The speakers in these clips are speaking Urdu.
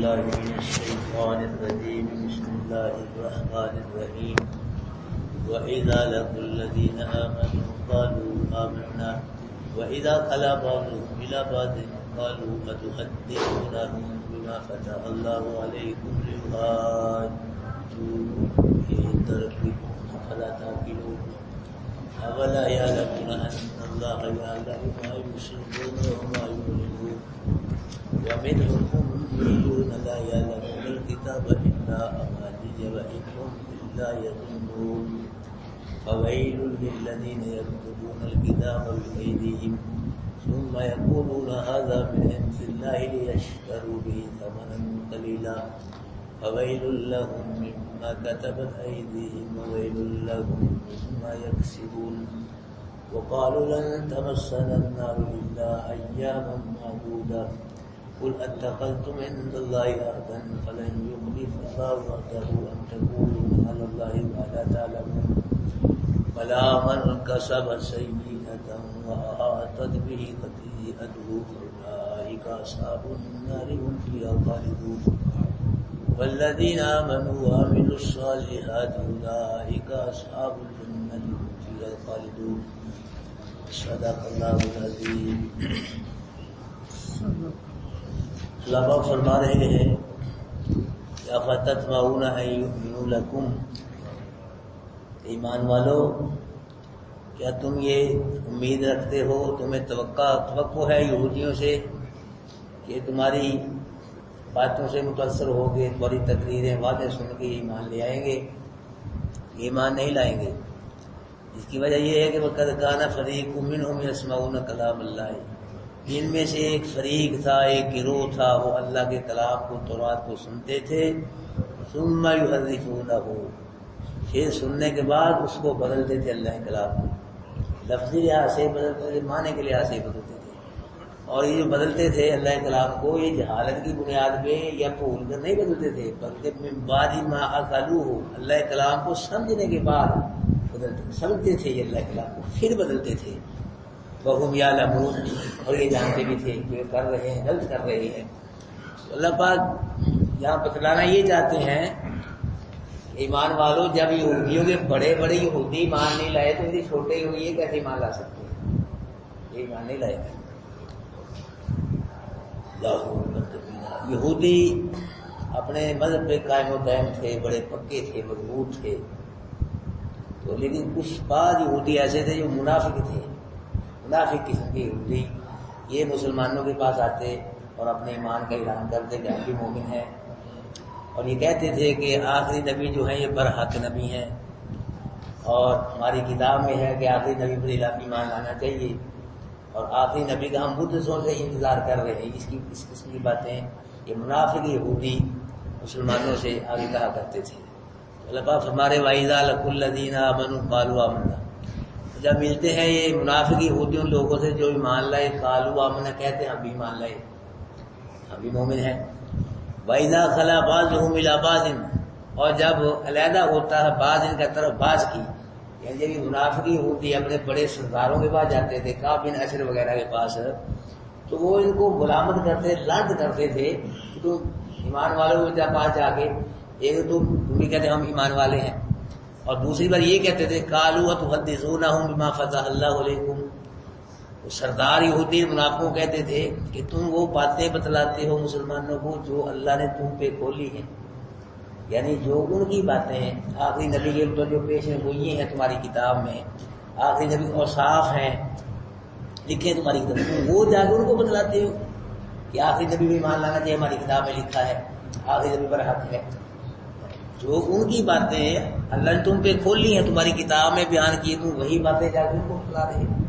بالله من الشيطان الرجيم بسم الله الرحمن الرحيم وإذا لقوا الذين آمنوا قالوا آمنا وإذا خلا بعضهم إلى بعض قالوا أتحدثونهم بما فتح الله عليكم ليحاجوكم عند ربكم أفلا تعقلون أولا يعلمون أن الله يعلم ما يسرون وما يعلنون ومنهم أميون لا يعلمون الكتاب إلا أماني وإنهم إلا يظنون فويل للذين يكتبون الكتاب بأيديهم ثم يقولون هذا من عند الله ليشتروا به ثمنا قليلا فويل لهم مما كتبت أيديهم وويل لهم مما يكسبون وقالوا لن تمسنا النار إلا أياما معدودة قل أتخذتم عند الله عهدا فلن يخلف الله وعده أم تقولون على الله ما لا تعلمون بلى من كسب سيئة وأحاطت به خطيئته فأولئك أصحاب النار هم فيها خالدون والذين آمنوا وعملوا الصالحات أولئك أصحاب الجنة هم فيها خالدون صدق اللہ العظیم۔ اللہ پاک فرما رہے ہیں یا فتطمعون ان یؤمنوا لکم، ایمان والو کیا تم یہ امید رکھتے ہو، تمہیں توقع ہے یہودیوں سے کہ تمہاری باتوں سے متاثر ہو گے، تمہاری تقریریں وعدے سن کے ایمان لے آئیں گے؟ ایمان نہیں لائیں گے۔ اس کی وجہ یہ ہے کہ وَقَدْ كَانَ فَرِيقٌ مِّنْهُمْ يَسْمَعُونَ كَلَامَ اللَّهِ، ان میں سے ایک فریق تھا، ایک گروہ تھا، وہ اللہ کے کلام کو، تورات کو سنتے تھے، ثُمَّ يُحَرِّفُونَهُ، پھر سننے کے بعد اس کو بدلتے تھے، اللہ کے کلام کو لفظی لحاظ سے بدلتے تھے، معنی کے لحاظ سے بدلتے تھے۔ اور یہ جو بدلتے تھے اللہ کے کلام کو، یہ جہالت کی بنیاد پہ یا بھول کر نہیں بدلتے تھے، بلکہ من بعد ما عقلوہ، اللہ کے کلام کو سمجھنے کے بعد سمجھتے تھے یہ اللہ کے کلام کو، پھر بدلتے تھے۔ وَهُمْ يَعْلَمُونَ، اور یہ جانتے بھی تھے کہ وہ کر رہے ہیں، غلط کر رہے ہیں۔ تو اللہ پاک یہاں بتلانا یہ چاہتے ہیں ایمان والوں، جب یہودیوں کے بڑے بڑے یہودی ایمان نہیں لائے تو یہ چھوٹے یہ کیسے ایمان لا سکتے ہیں؟ یہ ایمان نہیں لائے گا۔ یہودی اپنے مذہب پہ قائم و دائم تھے، بڑے پکے تھے، مضبوط تھے، تو لیکن کچھ بعض یہودی ایسے تھے جو منافق تھے، منافق قسم کے یہودی، یہ مسلمانوں کے پاس آتے اور اپنے ایمان کا اعلان کرتے کہ ہم بھی مومن ہیں، اور یہ کہتے تھے کہ آخری نبی جو ہیں یہ برحق نبی ہیں، اور ہماری کتاب میں ہے کہ آخری نبی پر ایمان لانا چاہیے، اور آخری نبی کا ہم مدتوں سے انتظار کر رہے ہیں۔ اس قسم کی باتیں یہ منافق یہودی مسلمانوں سے آگے کہا کرتے تھے۔ اللہ پاک فرمارے وَإِذَا لَقُوا الَّذِينَ آمَنُوا قَالُوا آمَنَّا، جب ملتے ہیں یہ منافق یہودی ان لوگوں سے جو ایمان لائے، قالوا آمنا، کہتے ہیں ہم بھی ایمان لائے، ہم بھی مومن ہیں۔ وَإِذَا خَلَا بَعْضُهُمْ إِلَىٰ بَعْضٍ، اور جب علیحدہ ہوتا ہے بعض ان کا طرف بعض کی، یعنی جب منافق یہودی اپنے بڑے سرداروں کے پاس جاتے تھے، کعب بن اشر وغیرہ کے پاس، تو وہ ان کو غلامت کرتے، لانت کرتے تھے کہ تم ایمان والوں کے پاس جا کے، ایک تو تم بھی کہتے ہم ایمان والے ہیں، اور دوسری بار یہ کہتے تھے قالوا اتحدثونہم بما فتح اللہ علیکم، سردار یہودی منافقوں کہتے تھے کہ تم وہ باتیں بتلاتے ہو مسلمانوں کو جو اللہ نے تم پہ کھولی ہیں، یعنی جو ان کی باتیں ہیں آخری نبی کے اوپر جو پیشن گوئی ہیں تمہاری کتاب میں، آخری نبی اوصاف ہیں لکھے تمہاری کتاب میں، وہ جا کے ان کو بتلاتے ہو کہ آخری نبی بھی ایمان لانا چاہیے، ہماری کتاب میں لکھا ہے، آخری نبی پر حق ہے۔ جو ان کی باتیں اللہ نے تم پہ کھولی ہیں، تمہاری کتاب میں بیان کی، تم وہی باتیں جا کے ان کو بتلا رہے ہیں۔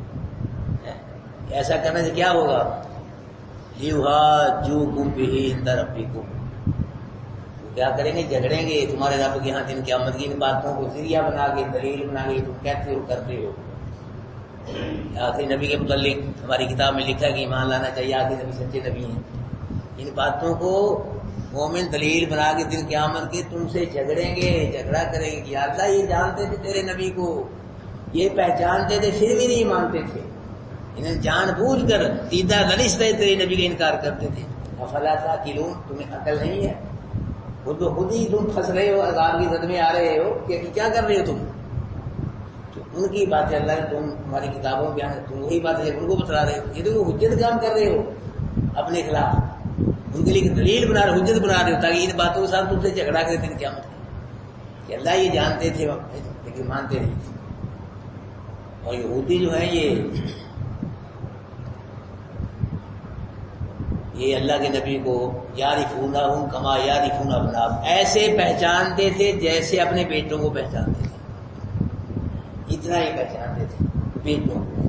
ایسا کرنے سے کیا ہوگا؟ لِيُحَاجُّوكُم بِهِ عِندَ رَبِّكُمْ، کیا کریں گے؟ جھگڑیں گے تمہارے رب کے ہاں دن قیامت کی ان باتوں کو ذریعہ بنا کے، دلیل بنا کے تم کہتے ہو کرتے ہو۔ آخری نبی کے متعلق ہماری کتاب میں لکھا ہے کہ ایمان لانا چاہیے، آخری نبی سچے نبی ہیں، ان باتوں کو مومن دلیل بنا کے دن قیامت کے تم سے جھگڑیں گے، جھگڑا کریں گے۔ یا اللہ یہ جانتے تھے تیرے نبی کو، یہ پہچانتے تھے پھر بھی نہیں مانتے تھے، انہیں جان بوجھ کر دیدہ نلش تیرے نبی کا انکار کرتے تھے۔ افلا تعقلون، تمہیں عقل نہیں ہے؟ خود ہی تم پھنس رہے ہو، عذاب کی زد میں آ رہے ہو کہ کیا کر رہے ہو تم؟ تو ان کی باتیں اللہ نے تمہاری کتابوں میں بیان، تم وہی باتیں ان کو بتلا رہے ہو، یہ تو حجت کام کر رہے ہو اپنے خلاف، ان کے لیے دلیل بنا رہے، حجت بنا رہے ہو تاکہ ان باتوں کے ساتھ تم سے جھگڑا کرے دن قیامت کہ اللہ یہ جانتے تھے لیکن مانتے نہیں تھے۔ اور یہودی جو ہیں یہ اللہ کے نبی کو یعرفونہم کما یعرفون ابناءہم، ایسے پہچانتے تھے جیسے اپنے بیٹوں کو پہچانتے تھے، اتنا ہی پہچانتے تھے بیٹوں کو۔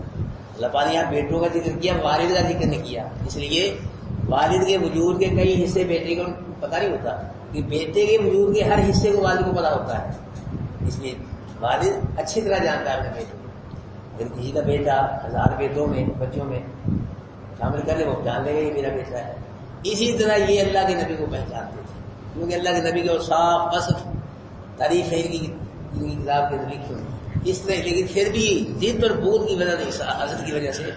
اللہ پاک نے یہاں بیٹوں کا ذکر کیا، والد کا ذکر نہیں کیا، اس لیے والد کے وجود کے کئی حصے بیٹے کو پتہ نہیں ہوتا، کہ بیٹے کے وجود کے ہر حصے کو والد کو پتہ ہوتا ہے، اس لیے والد اچھی طرح جانتا ہے اپنے بیٹوں کو۔ اگر کسی کا بیٹا 1000 بیٹوں میں بچوں میں شامل کر لے، وہ جان لے گا یہ میرا بیٹا ہے۔ اسی طرح یہ اللہ کے نبی کو پہچانتے تھے، کیونکہ اللہ کے نبی کے صاف وصف تعریف ہے ان کی کتاب کے ذریعے کیوں اس طرح، لیکن پھر بھی ضد اور بغض کی وجہ سے، حسد کی وجہ سے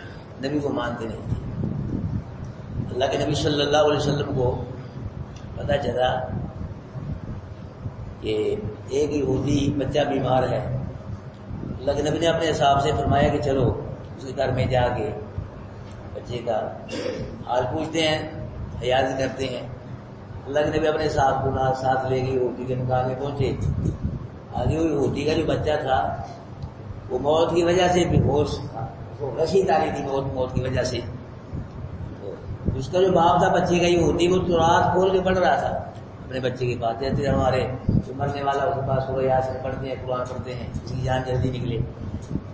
نبی کو مانتے نہیں تھے۔ اللہ کے نبی صلی اللہ علیہ وسلم کو پتہ چلا کہ ایک یہودی بچہ بیمار ہے، اللہ کے نبی نے اپنے حساب سے فرمایا کہ چلو اس کے گھر میں جا کے بچے کا حال پوچھتے ہیں، حیاض کرتے ہیں۔ اللہ کے نبی اپنے ساتھ لے کے یہودی کے مقام میں پہنچے۔ آگے وہ یہودی کا جو بچہ تھا وہ موت کی وجہ سے بے ہوش تھا، وہ رسی تاری تھی موت کی وجہ سے۔ تو اس کا جو باپ تھا بچے کا یہودی، وہ تورات کھول کے پڑھ رہا تھا اپنے بچے کے پاس، جیسے ہمارے جو مرنے والا اس کے پاس سورہ یاسین پڑھتے ہیں، قرآن پڑھتے ہیں، اس کی جان جلدی نکلے،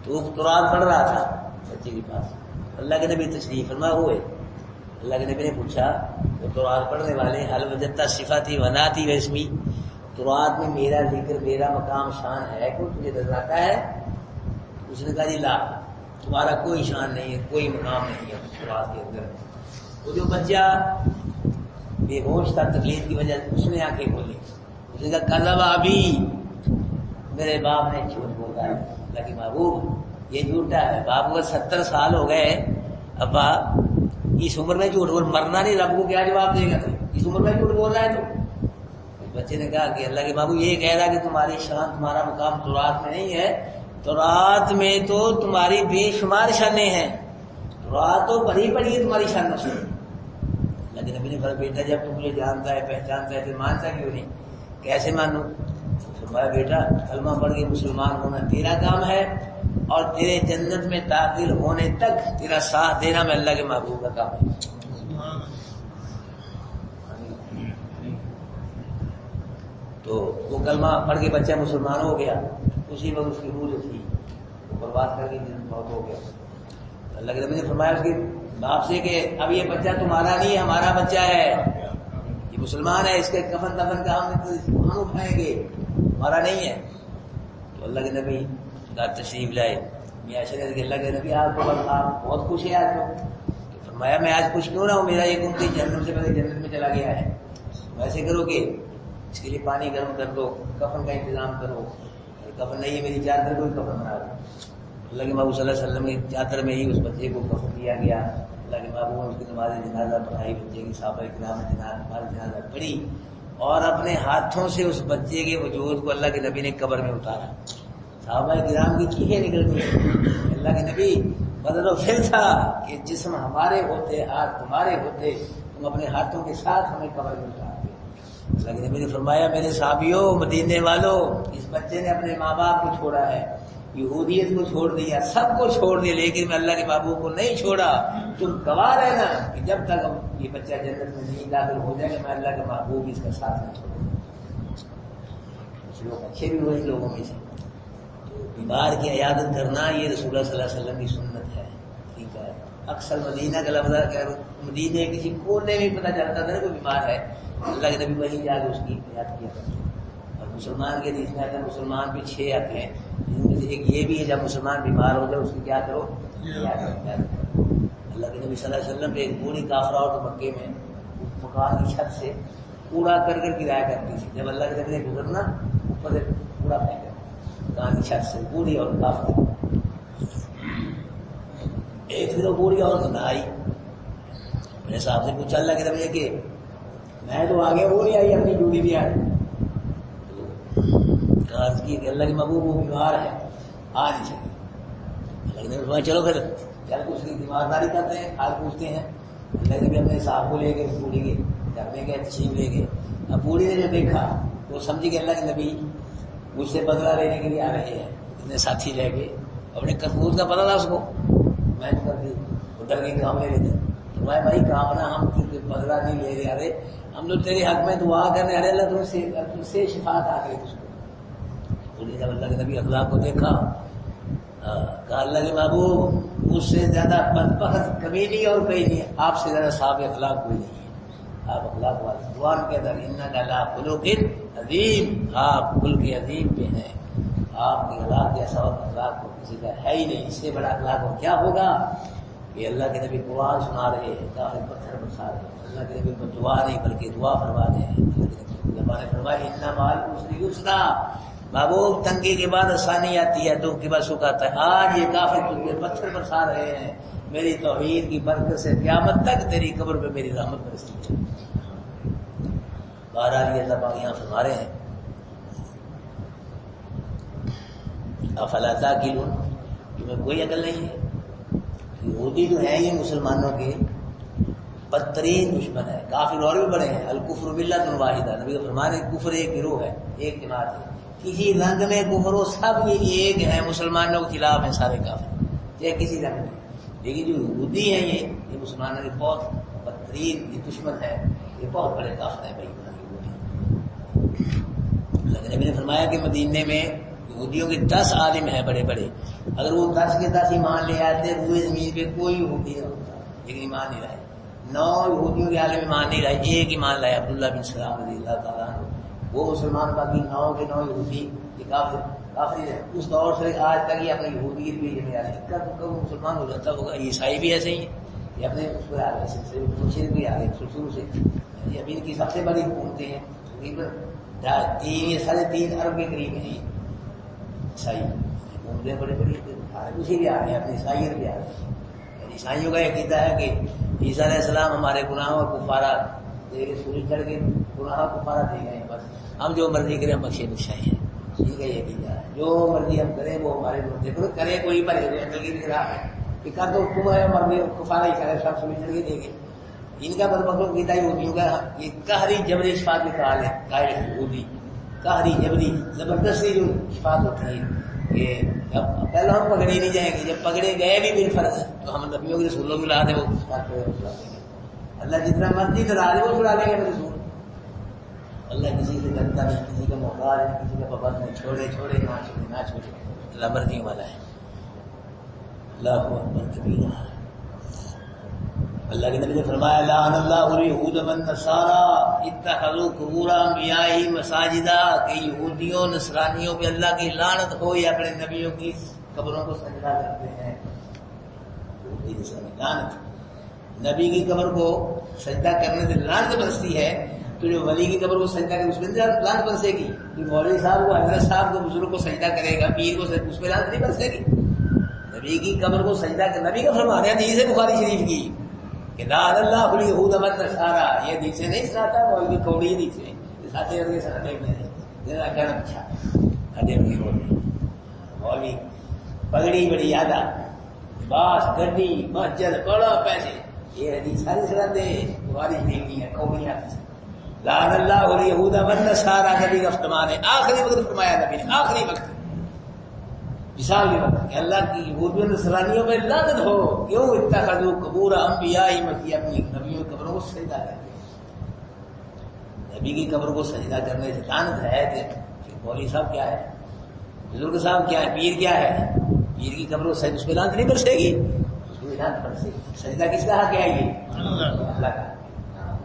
تو وہ تورات پڑھ رہا تھا بچے کے پاس۔ اللہ کے نبی تشریف فرما ہوئے، اللہ کے نبی نے پوچھا وہ تورات پڑھنے والے حل وجدت صفاتی وناتی واسمی، تورات میں میرا ذکر، میرا مقام شان ہے، کوئی تجھے نظر آتا ہے؟ اس نے کہا جی لا، تمہارا کوئی شان نہیں ہے، کوئی مقام نہیں ہے تورات کے اندر۔ وہ جو بچہ بے ہوش تھا تکلیف کی وجہ سے، اس نے آنکھیں کھولی، اس نے کہا کذب ابی، میرے باپ نے جھوٹ بولا ہے، اللہ کی محبوب یہ جھوٹا ہے، باپ کو 70 سال ہو گئے، ابا اس عمر میں جھوٹ بول، مرنا نہیں، رب کو کیا جواب دے گا تو اس عمر میں جھوٹ بول رہا ہے تو؟ بچے نے کہا کہ اللہ کے محبوب یہ کہہ رہا کہ تمہاری شان، تمہارا مقام تورات میں نہیں ہے، تورات میں تو تمہاری بے شمار شانیں ہیں، تورات تو بڑی پڑی ہے تمہاری شانوں سے۔ اللہ کے نبی نے فرمایا بیٹا جب تم مجھے جانتا ہے پہچانتا ہے تو مانتا کیوں نہیں؟ کیسے مانوں؟ فرمایا بیٹا کلمہ پڑھ کے مسلمان ہونا تیرا کام ہے، اور تیرے جنت میں داخل ہونے تک تیرا ساتھ دینا میں اللہ کے محبوب کا کام ہے۔ تو وہ کلمہ پڑھ کے بچہ مسلمان ہو گیا، اسی وقت اس کی روح جو تھی وہ برباد کر کے بہت ہو گیا۔ اللہ کے نبی نے فرمایا اس کے باپ سے کہ اب یہ بچہ تمہارا نہیں ہے، ہمارا بچہ ہے، یہ مسلمان ہے، اس کے کفن دفن کا ہم اٹھائیں گے، ہمارا نہیں ہے۔ تو اللہ کے نبی کا تشریف لائے میاں شریعت کے، اللہ کے نبی آپ کو آپ بہت خوش ہے آج کو؟ فرمایا میں آج خوش کیوں نہ ہوں، میرا ایک امتی جنت سے پہلے جنت میں چلا گیا ہے، ویسے کرو کہ اس کے لیے پانی گرم کر دو، کفن کا انتظام کرو، کفن نہیں ہے میری چادر کو کفن بنا دو۔ اللہ کے محبوب صلی اللہ علیہ وسلم کی چادر میں ہی اس بچے کو کفن کیا گیا۔ اللہ کے محبوب نے اس کی نماز جنازہ پڑھائی، بچے کی صحابہ کرام نے نماز جنازہ پڑھی، اور اپنے ہاتھوں سے اس بچے کے وجود کو اللہ کے نبی نے قبر میں اتارا۔ صحابہ کرام کی چیخیں نکل گئی، اللہ کے نبی بدل و فعل تھا کہ جسم ہمارے ہوتے، ہاتھ تمہارے ہوتے، تم اپنے ہاتھوں کے ساتھ ہمیں قبر میں اتار دے۔ اللہ کے نبی نے فرمایا میرے صحابیوں، مدینے والوں، اس بچے نے اپنے ماں باپ کو چھوڑا ہے، یہودیت کو چھوڑ دیا، سب کو چھوڑ دیا، لیکن میں اللہ کے محبوب کو نہیں چھوڑا۔ تم گواہ رہنا کہ جب تک یہ بچہ جنت میں نہیں داخل ہو جائے گا میں اللہ کے محبوب اس کا ساتھ نہیں چھوڑوں گا۔ کچھ لوگ اچھے بھی ہوئے لوگوں میں سے، تو بیمار کی عیادت کرنا یہ رسول اللہ صلی اللہ علیہ وسلم کی سنت ہے، ٹھیک ہے۔ اکثر مدینہ کا لفظ، مدینہ کسی کونے میں پتہ چلتا تھا نا کوئی بیمار ہے، اللہ کے نبی وہیں جا کے اس کی عیادت کیا کرتے۔ اور مسلمان کے حدیث میں آتا ہے مسلمان پہ 6 حق ہیں، جن میں سے ایک یہ بھی ہے جب مسلمان بیمار ہو جائے اس کی کیا کرو، عیادت کرو۔ اللہ کے نبی صلی اللہ علیہ وسلم پہ ایک پوری کافرہ عورت مکے میں مکان کی چھت سے کوڑا کر گرایا کرتی تھی، جب اللہ کے نبی نے گزرنا اوپر سے کوڑا پھینکا مکان کی چھت سے، پوری اور کافر۔ ایک دن وہ پوری عورت نہ آئی، میرے صاحب سے پوچھا اللہ کے نبی کہ میں تو آگے ہو نہیں آئی اپنی ڈیوٹی بھی آئی، تو عرض کی کہ اللہ کے محبوب وہ بیمار ہے آ نہیں سکے۔ اللہ کے نبی فرمایا چلو پھر چل کچھ کی تیمارداری کرتے ہیں، حال پوچھتے ہیں۔ اللہ کے نبی اپنے صاحب کو لے گئے بوڑھی کے گھر میں گئے، تشریف لے گئے۔ اب بوڑھی نے جو دیکھا وہ سمجھی کہ اللہ کے نبی مجھ سے بدلہ لینے کے لیے آ رہے ہیں، اتنے ساتھی رہ گئے، اپنے کرتوت کا پتہ تھا اس کو، میں کر دی وہ ڈر کے کام لے لیتے۔ فرمایا بھائی کام نہ ہم بدلہ نہیں لے رہے، ارے ہم تو تیرے حق میں دعا کرنے ارے اللہ تم سے شفاعت آ گئی تجھ کو۔ بوڑھی جب اللہ کے نبی اخلاق کو دیکھا کہا اللہ کے محبوب مجھ سے زیادہ بدبخت کبھی نہیں اور کہیں نہیں، آپ سے زیادہ صاحب اخلاق کوئی نہیں ہے، آپ اخلاق والے قرآن کے اندر انک علی خلق عظیم، آپ خلق عظیم پہ ہیں، آپ کے اخلاق جیسا اخلاق کو کسی کا ہے ہی نہیں، اس سے بڑا اخلاق اور کیا ہوگا کہ اللہ کے نبی قرآن سنا رہے ہیں، کافر پتھر برسا رہے ہیں، اللہ کے نبی کو دعا نہیں بلکہ دعا فرما رہے ہیں۔ اللہ کے نبی نے فرمایا ان مع العسر یسرا، محبوب تنگی کے بعد آسانی آتی ہے، دکھ کے بعد سکھ آتا ہے۔ آج یہ کافر تجھے پتھر برسا رہے ہیں، میری توحید کی برکت سے قیامت تک تیری قبر پہ میری رحمت برستی ہے۔ بہرحال یہ اللہ پاک یہاں فرما رہے ہیں افلا تعقلون، تمہیں کوئی عقل نہیں ہے۔ یہودی جو ہیں یہ مسلمانوں کے بدترین دشمن ہے، کافر اور بھی بڑے ہیں، الکفر باللہ واحدہ، نبی فرمانے کفر ایک گروہ ہے، ایک جماعت ہے، کسی رنگ میں کفر ہو سب یہ ایک ہیں، مسلمانوں کے خلاف ہیں سارے کافر، چاہے کسی رنگ میں۔ لیکن جو یہودی ہیں یہ مسلمانوں کے بہت بدترین یہ دشمن ہے، یہ بہت بڑے کافر ہیں بھائی۔ اللہ کے نبی نے فرمایا کہ مدینے میں یہودیوں کے 10 عالم ہیں بڑے بڑے، اگر وہ 10 کے 10 ایمان لے آتے روئے زمین پہ کوئی یہودی نہ ہوتا، لیکن ایمان نہیں لائے۔ 9 یہودیوں کے عالم ایمان نہیں لائے، ایک ایمان لائے عبداللہ بن سلام رضی اللہ تعالیٰ عنہ، وہ مسلمان، باقی 9 کے 9 یہودی یہ کافر ہے۔ اس دور سے آج تک یہ اپنے یہودیت بھی جمع آ رہے ہیں، کب مسلمان ہو جاتا ہوگا۔ عیسائی بھی ایسے ہی ہیں، یہ اپنے اس پہ آ رہے ہیں، مرشد بھی آ رہے ہیں شروع سے، یہ ابھی کی سب سے بڑی حکومتیں ہیں، تقریباً 3.5 ارب کے قریب ہیں عیسائی حکومتیں بڑے بڑی، اسی بھی آ رہے ہیں، اپنے عیسائیت بھی آ رہے ہیں۔ عیسائیوں کا عقیدہ ہے کہ عیسیٰ علیہ السلام ہمارے گناہوں اور کفارہ دے کے سورج چڑھ کے گناہ کفارہ دے گئے ہیں، بس ہم جو مرضی کریں بخشے بخشائے ہیں، ٹھیک ہے، یہ عقیدہ ہے، جو مرضی ہم کریں وہ ہمارے دیکھو کرے کوئی بھرے ہوئے عقل کی راہ ہے کہ کر تو تم ہے مرضی کفارہ ہی کرے، سب سورج چڑھ کے دے گے۔ ان کا بدبختوں عقیدہ یہودیوں کا یہ قہری جبری شفاعت کے قائل ہے یہودی، قہری جبری زبردستی جو شفاعت ہوتی ہے کہ جب پہلے ہم پکڑے نہیں جائیں گے، جب پکڑے گئے بھی بالفرض تو ہم نبیوں کے رسولوں کی اولاد ہے، وہ چھڑا دیں گے، اللہ جتنا مرضی ڈرا دے وہ چھڑا دیں گے رسول۔ اللہ کسی سے ڈرتا نہیں، کسی کا محتاج نہیں، کسی کا پابند نہیں، چھوڑے نہ چھوڑے، اللہ مرضی والا ہے۔ اللہ اکبر کبیرہ۔ اللہ کے نبی نے فرمایا لعن اللہ الیہود والنصارى اتخذوا قبور انبیاء مساجدا، کہ یہودیوں نصرانیوں پہ اللہ کی لعنت ہو، یہ اپنے نبیوں کی قبروں کو سجدہ کرتے ہیں۔ یہودی نصرانی لعنت، نبی کی قبر کو سجدہ کرنے سے لعنت بنتی ہے، تو جو ولی کی قبر کو سجدہ کرے اس میں لعنت بنسے گی، جو مولوی صاحب کو حضرت صاحب کو بزرگ کو سجدہ کرے گا، پیر کو اس پہ لعنت نہیں بنسے گی۔ نبی کی قبر کو سجدہ کر، نبی کا فرمان ہے حدیث ہے بخاری شریف کی کہ لعن اللہ الیہود والنصارى، یہ حدیث سے نہیں سناتا مولوی کوڑی حدیث سے، ساتھ ہی سناتے میں جنا کرنا اچھا ہڈے میں مولوی پگڑی بڑی یادہ باس گڈی مسجد بڑا پیسے، یہ حدیث ساری سناتے بخاری شریف کی ہے، کوڑی حدیث۔ لعن اللہ الیہود والنصارى، نبی کا فرمان ہے، آخری وقت فرمایا نبی نے، آخری وقت مثال کے وقت کہ اللہ کی یہودیوں نصرانیوں میں لعنت ہو، کیوں؟ اتخذوا قبور انبیاء مسیح، اپنی نبیوں کی قبروں کو سجدہ کرتے ہیں۔ نبی کی قبر کو سجدہ کرنے سے لعنت ہے کہ مولوی صاحب کیا ہے، بزرگ صاحب کیا ہے، پیر کیا ہے، پیر کی قبر کو سجدہ، اس پہ لعنت نہیں برسے گی، اس پہ لعنت برسے گی۔ سجدہ کس کا حق ہے؟ یہ اللہ کا،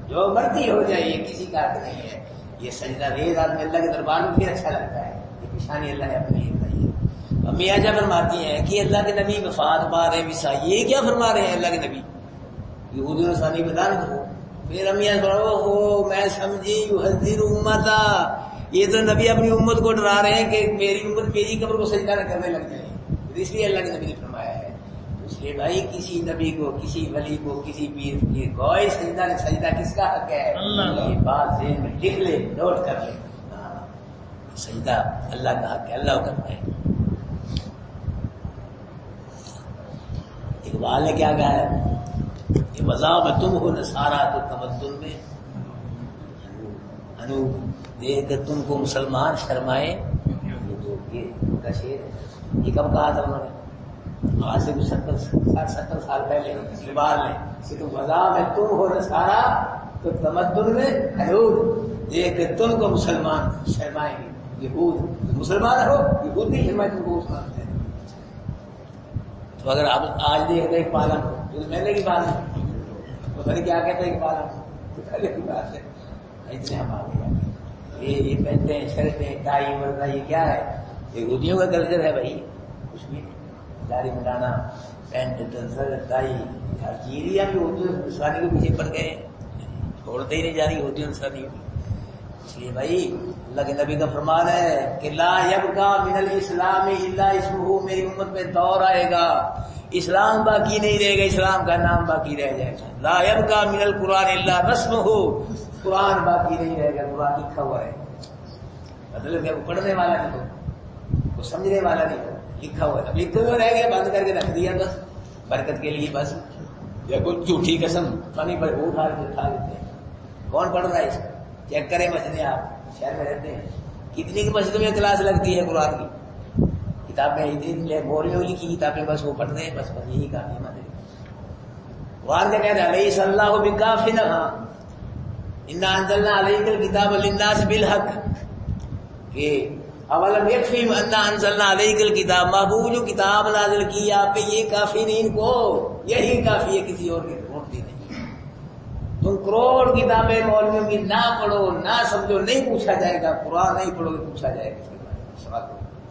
جو مرضی ہو جائے یہ کسی کا حق نہیں ہے۔ یہ سجدہ ریز آدمی اللہ کے دربار میں پھر اچھا لگتا ہے، یہ پیشانی اللہ نے اپنی بتائی ہے۔ امی آجا فرماتی ہیں کہ اللہ کے نبی وفات پا رہے وسا، یہ کیا فرما رہے ہیں اللہ کے نبی، یہودی و نصرانی پہ لعنت ہو۔ پھر امی آجا ہو میں سمجھی یحذر امتا، یہ تو نبی اپنی امت کو ڈرا رہے ہیں کہ میری امت میری قبر کو سجدہ نہ کرنے لگ جائے، اس لیے اللہ کے نبی نے فرمایا ہے اس لیے بھائی کسی نبی کو، کسی ولی کو، کسی پیر کی کوئی سجدہ کس کا حق ہے؟ یہ بات ذہن میں لکھ لے، نوٹ کر لے، سجدہ اللہ کا حق ہے، اللہ کرتا ہے۔ اقبال نے کیا کہا ہے کہ مذاق میں تم ہو نصارا تو تمدن میں انو دیکھ تم کو مسلمان شرمائے۔ یہ کا شعر ہے، یہ کب کہا تھا انہوں نے؟ آج سے کچھ 70 سال پہلے اقبال نے کہ تم مذاق میں تم ہو نصارا تو تمدن میں انو دیکھ تم کو مسلمان شرمائیں گے۔ یہود مسلمان ہو، یہود نہیں شرمائے تم کو مسلمان ہے۔ تو اگر آپ آج دیکھتے ایک پالن ہو، میں نے کی بات ہے، پتہ نہیں کیا کہتے ایک پالن، پہلے کی بات ہے، اتنے ہم آ گئے۔ یہ پہنتے شرٹیں ٹائی ورنہ یہ کیا ہے؟ یہودیوں کا کلچر ہے بھائی، کچھ بھی داڑھی منڈانا، پینٹ ٹائی، ہر چیز ہی ہم اردو انسانی کے پیچھے پڑ گئے، چھوڑتے ہی نہیں جا رہی اردو انسانی۔ اس لیے بھائی اللہ کے نبی کا فرمان ہے کہ لا یبقى من الاسلام الا اسمہ، میری امت میں دور آئے گا اسلام باقی نہیں رہے گا، اسلام کا نام باقی رہ جائے گا۔ لا یبقى من القرآن الا رسمہ، قرآن باقی نہیں رہے گا، قرآن لکھا ہوا ہے، مطلب کہ وہ پڑھنے والا نہیں ہو، وہ سمجھنے والا نہیں ہو، لکھا ہوا ہے، اب لکھے ہوئے رہ گئے، بند کر کے رکھ دیا بس برکت کے لیے بس، یا کوئی جھوٹی قسم پانی پر اٹھا دیتے ہیں۔ کون پڑھ رہا ہے اس کا؟ چیک کریں مسجدیں، آپ شہر میں رہتے ہیں، کتنی کی مسجدوں میں کلاس لگتی ہے قرآن کی، کتابیں اتنی مولویوں لکھی کتابیں بس وہ پڑھتے ہیں، بس یہی کافی ہے۔ قرآن کا کہتے ہیں علیہ اللہ بکافٍ انا انزلنا علیک الکتاب للناس بالحق، کہ اولم یکفیہم انا انزلنا علیک الکتاب، محبوب جو کتاب نازل کی آپ پہ یہ کافی نہیں، ان کو یہی کافی ہے، کسی اور کی ضرورت نہیں۔ تم کروڑ کتابیں مولویوں کی نہ پڑھو، نہ سمجھو، نہیں پوچھا جائے گا، قرآن نہیں پڑھو گے پوچھا جائے گا سوال،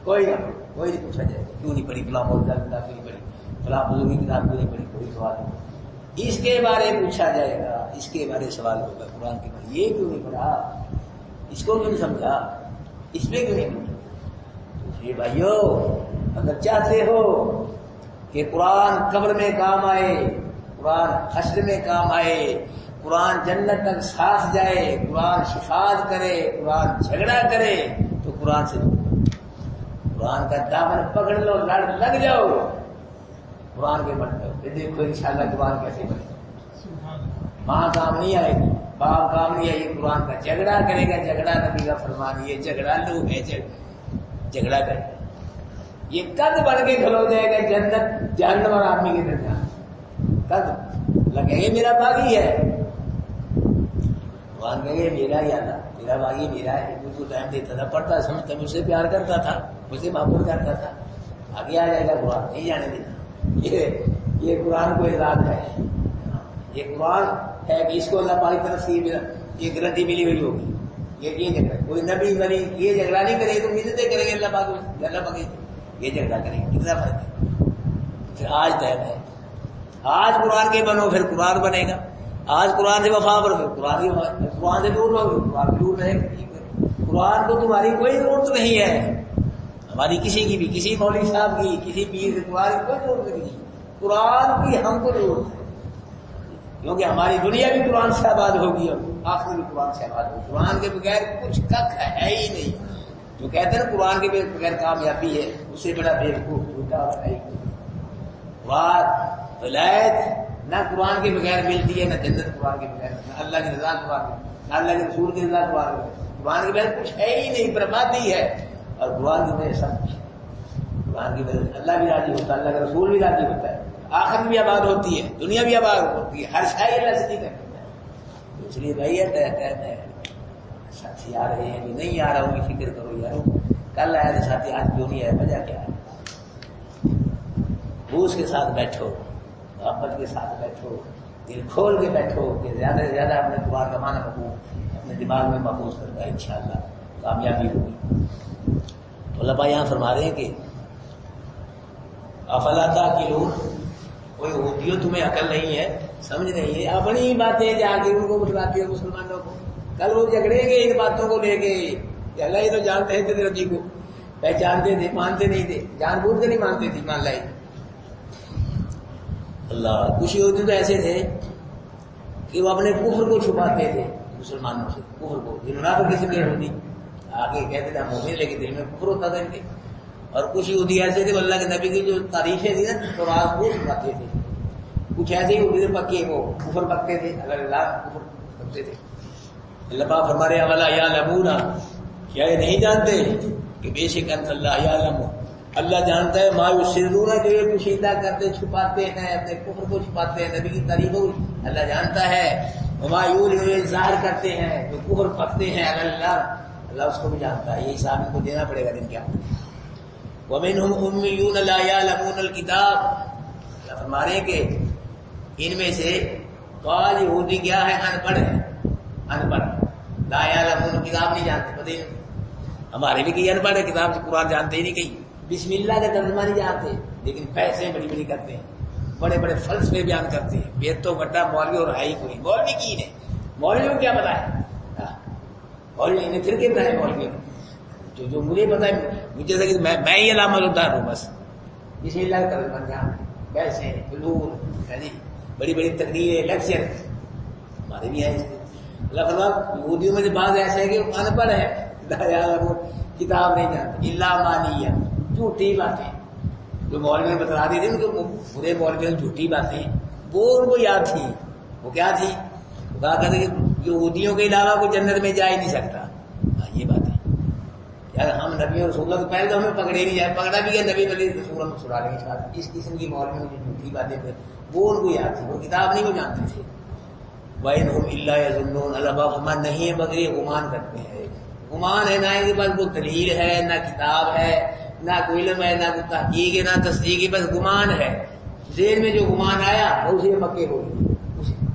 کوئی نہ پڑھو، کوئی نہیں پوچھا جائے گا، کیوں نہیں پڑھی فلاں مولوی کی کتاب کیوں نہیں پڑھی، فلاں بزرگ کی کتاب کیوں نہیں پڑھی، کوئی سوال نہیں، اس کے بارے پوچھا جائے گا، اس کے بارے سوال ہوگا، قرآن کے بارے یہ کیوں نہیں پڑھا، اس کو کیوں نہیں سمجھا، اس پہ کیوں نہیں پڑھا۔ یہ بھائیو اگر چاہتے ہو کہ قرآن قبر میں کام آئے، قرآن حشر میں کام آئے، قرآن جنت تک ساتھ جائے، قرآن شفاعت کرے، قرآن جھگڑا کرے، تو قرآن سے قرآن کا دامن پکڑ لو، لڑ لگ جاؤ، قرآن کے بن جاؤ، دیکھو انشاءاللہ قرآن کیسے بنے۔ ماں کام نہیں آئے گی، باپ کام نہیں آئے گی، قرآن کا جھگڑا کرے گا، جھگڑا نبی کا فرمان، یہ جھگڑا لو ہے، جھگڑا کرے گا، یہ قد بن کے کھلو جائے گا جنت جہنم اور آدمی کے درمیان، قد لگے گا میرا باغی ہے، قرآن کہے میرا ہی آنا، میرا باغی میرا ہے، مجھ کو ٹائم دیتا تھا، پڑھتا سمجھتا، مجھ سے پیار کرتا تھا، مجھ سے محبت کرتا تھا، آگے آ جائے گا قرآن، نہیں جانے دینا۔ یہ قرآن کو اعزاز ہے، یہ قرآن ہے کہ اس کو اللہ پاک کی طرف سے یہ گارنٹی ملی ہوئی ہوگی، یہ جھگڑا کوئی نبی ولی یہ جھگڑا نہیں کرے تو مددیں کریں گے اللہ پاک یہ جھگڑا کریں گے، کتنا فرق ہے۔ پھر آج طے ہے، آج قرآن کے بنو پھر قرآن بنے گا، آج قرآن سے وفا کرو پھر قرآن سے دور رہو گے، قرآن دور رہے گا۔ قرآن کو تمہاری کوئی ضرورت نہیں ہے، ہماری کسی کی بھی، کسی مولوی صاحب کی، کسی پیر کی، قرآن کی کوئی ضرورت نہیں، قرآن کی ہم کو ضرورت ہے، کیونکہ ہماری دنیا بھی قرآن سے آباد ہوگی اور آخر بھی قرآن سے آباد ہوگی۔ قرآن کے بغیر کچھ کک ہے ہی نہیں، جو کہتے ہیں نا قرآن کے بغیر کامیابی ہے، اس سے بڑا بیوقوف جھوٹا ہے ہی نہیں۔ قرآن ولایت نہ قرآن کے بغیر ملتی ہے، نہ جنت قرآن کے بغیر، نہ اللہ کی رضا قرآن میں، نہ اللہ کے رسول کی رضا قرآن میں، قرآن کے بغیر کچھ ہے ہی نہیں، بربادی ہے، اور قرآن کی وجہ سب کچھ ہے، قرآن کی وجہ سے اللہ بھی راضی ہوتا ہے، اللہ کا رسول بھی راضی ہوتا ہے، آخرت بھی آباد ہوتی ہے، دنیا بھی آباد ہوتی ہے، ہر شاعر اللہ سے کرتا ہے۔ اس لیے بھائی ہے ساتھی آ رہے ہیں، نہیں آ رہا ہوں کی فکر کرو یار، کل آیا تھا ساتھی، آج کیوں نہیں آیا، وجہ کیا ہے؟ بوس کے ساتھ بیٹھو، محبت کے ساتھ بیٹھو، دل کھول کے بیٹھو کہ زیادہ سے زیادہ اپنے قرآن کا معنی اپنے دماغ میں محفوظ کرتا ہے، انشاءاللہ کامیابی ہوگی۔ تو اللہ بھائی یہاں فرما رہے ہیں کہ افلا تاقلون، کوئی ہوتی ہو تمہیں عقل نہیں ہے، سمجھ نہیں ہے، اپنی باتیں جا کے ان کو بتلاتی ہے مسلمانوں کو، کل وہ جھگڑیں گے ان باتوں کو لے کے کہ اللہ ہی تو جانتے ہیں تیرے ربی کو، پہچانتے تھے، مانتے نہیں تھے، جان بوجھ کے نہیں مانتے تھے، مان لائی اللہ کچھ یہودی تو ایسے تھے کہ وہ اپنے کفر کو چھپاتے تھے مسلمانوں سے، کفر کو، منافق قسم کے یہودی آگے کہتے تھے ہم مومن، لیکن دل میں کفر ہوتا تھا ان کے. اور کچھ یہودی ایسے تھے اللہ کے نبی کی جو تعریفیں تھی نا تو راز وہ چھپاتے تھے. کچھ ایسے ہی یہودی پکے وہ کفر پکتے تھے، اللہ کفر پکتے تھے. اللہ پاک فرما رہے اولا یعلمون، کیا یہ نہیں جانتے کہ بے شک انت اللہ یعلم، اللہ جانتا ہے ما یسرون، جو یہ پوشیدہ کرتے چھپاتے ہیں، اپنے کفر کو چھپاتے ہیں، نبی کی تعریفوں اللہ جانتا ہے. وما یعلنون، ظاہر کرتے ہیں جو کفر پکتے ہیں اللہ اس کو بھی جانتا ہے. یہ حساب ان کو دینا پڑے گا دن قیامت. ومنهم امیون لا یعلمون الکتاب، اللہ فرما رہے ہیں کہ ان میں سے قال یہودی کیا ہے، ان پڑھ ہے، ان پڑھ، لا یعلمون کتاب نہیں جانتے. پتہ ہی ہمارے بھی کئی ان پڑھ ہے، کتاب سے قرآن جانتے ہی نہیں، کہیں بسم اللہ کا ترجمہ نہیں جانتے، لیکن پیسے بڑی بڑی کرتے ہیں، بڑے بڑے فلسفے بیان کرتے ہیں. یہ تو بڑا مولوی اور ہے ہی کوئی، مولوی کی نے، مولوی کو کیا پتا ہے، مولوی نے پھر کے بنائے مولوی جو مجھے پتا ہے، مجھے کہ میں ہی علامہ الدار ہوں بس. بسم اللہ کا ترجمہ جان، پیسے فلور، بڑی بڑی تقریریں، لیکچر ہمارے بھی ہیں. اللہ فرما یہودیوں میں سے بعض ایسے ہے کہ وہ ان پڑھ ہے، کتاب نہیں جانتے، الا مانیہ، جھوٹی باتیں جو مولوی نے بتا دی تھی ان کو، پورے مولوی جھوٹی باتیں وہ ان کو یاد تھی. وہ کیا تھی، وہ کہا کرتے کہ یہودیوں کے علاوہ کوئی جنت میں جا ہی نہیں سکتا. یہ باتیں یار ہم نبی اور رسول اللہ تو پہلے تو ہمیں پکڑے نہیں جائے، پکڑا بھی گیا نبی ولی رسول اللہ چھڑا لیں گے. اس قسم کی مولوی جو جھوٹی باتیں تھے وہ ان کو یاد تھی، وہ کتاب نہیں وہ جانتے تھے. وَإِنْهُمْ إِلَّا يَظُنُّونَ، اللہ بابا نہیں ہے مگر یہ گمان کرتے ہیں. گمان ہے، نہ ان کے پاس کوئی دلیل ہے، نہ کتاب ہے، نہ کوئی علم ہے، نہ کوئی تحقیق ہے، نہ تصدیق ہے، بس گمان ہے. ذہن میں جو گمان آیا وہ اسے پکے ہو گئے،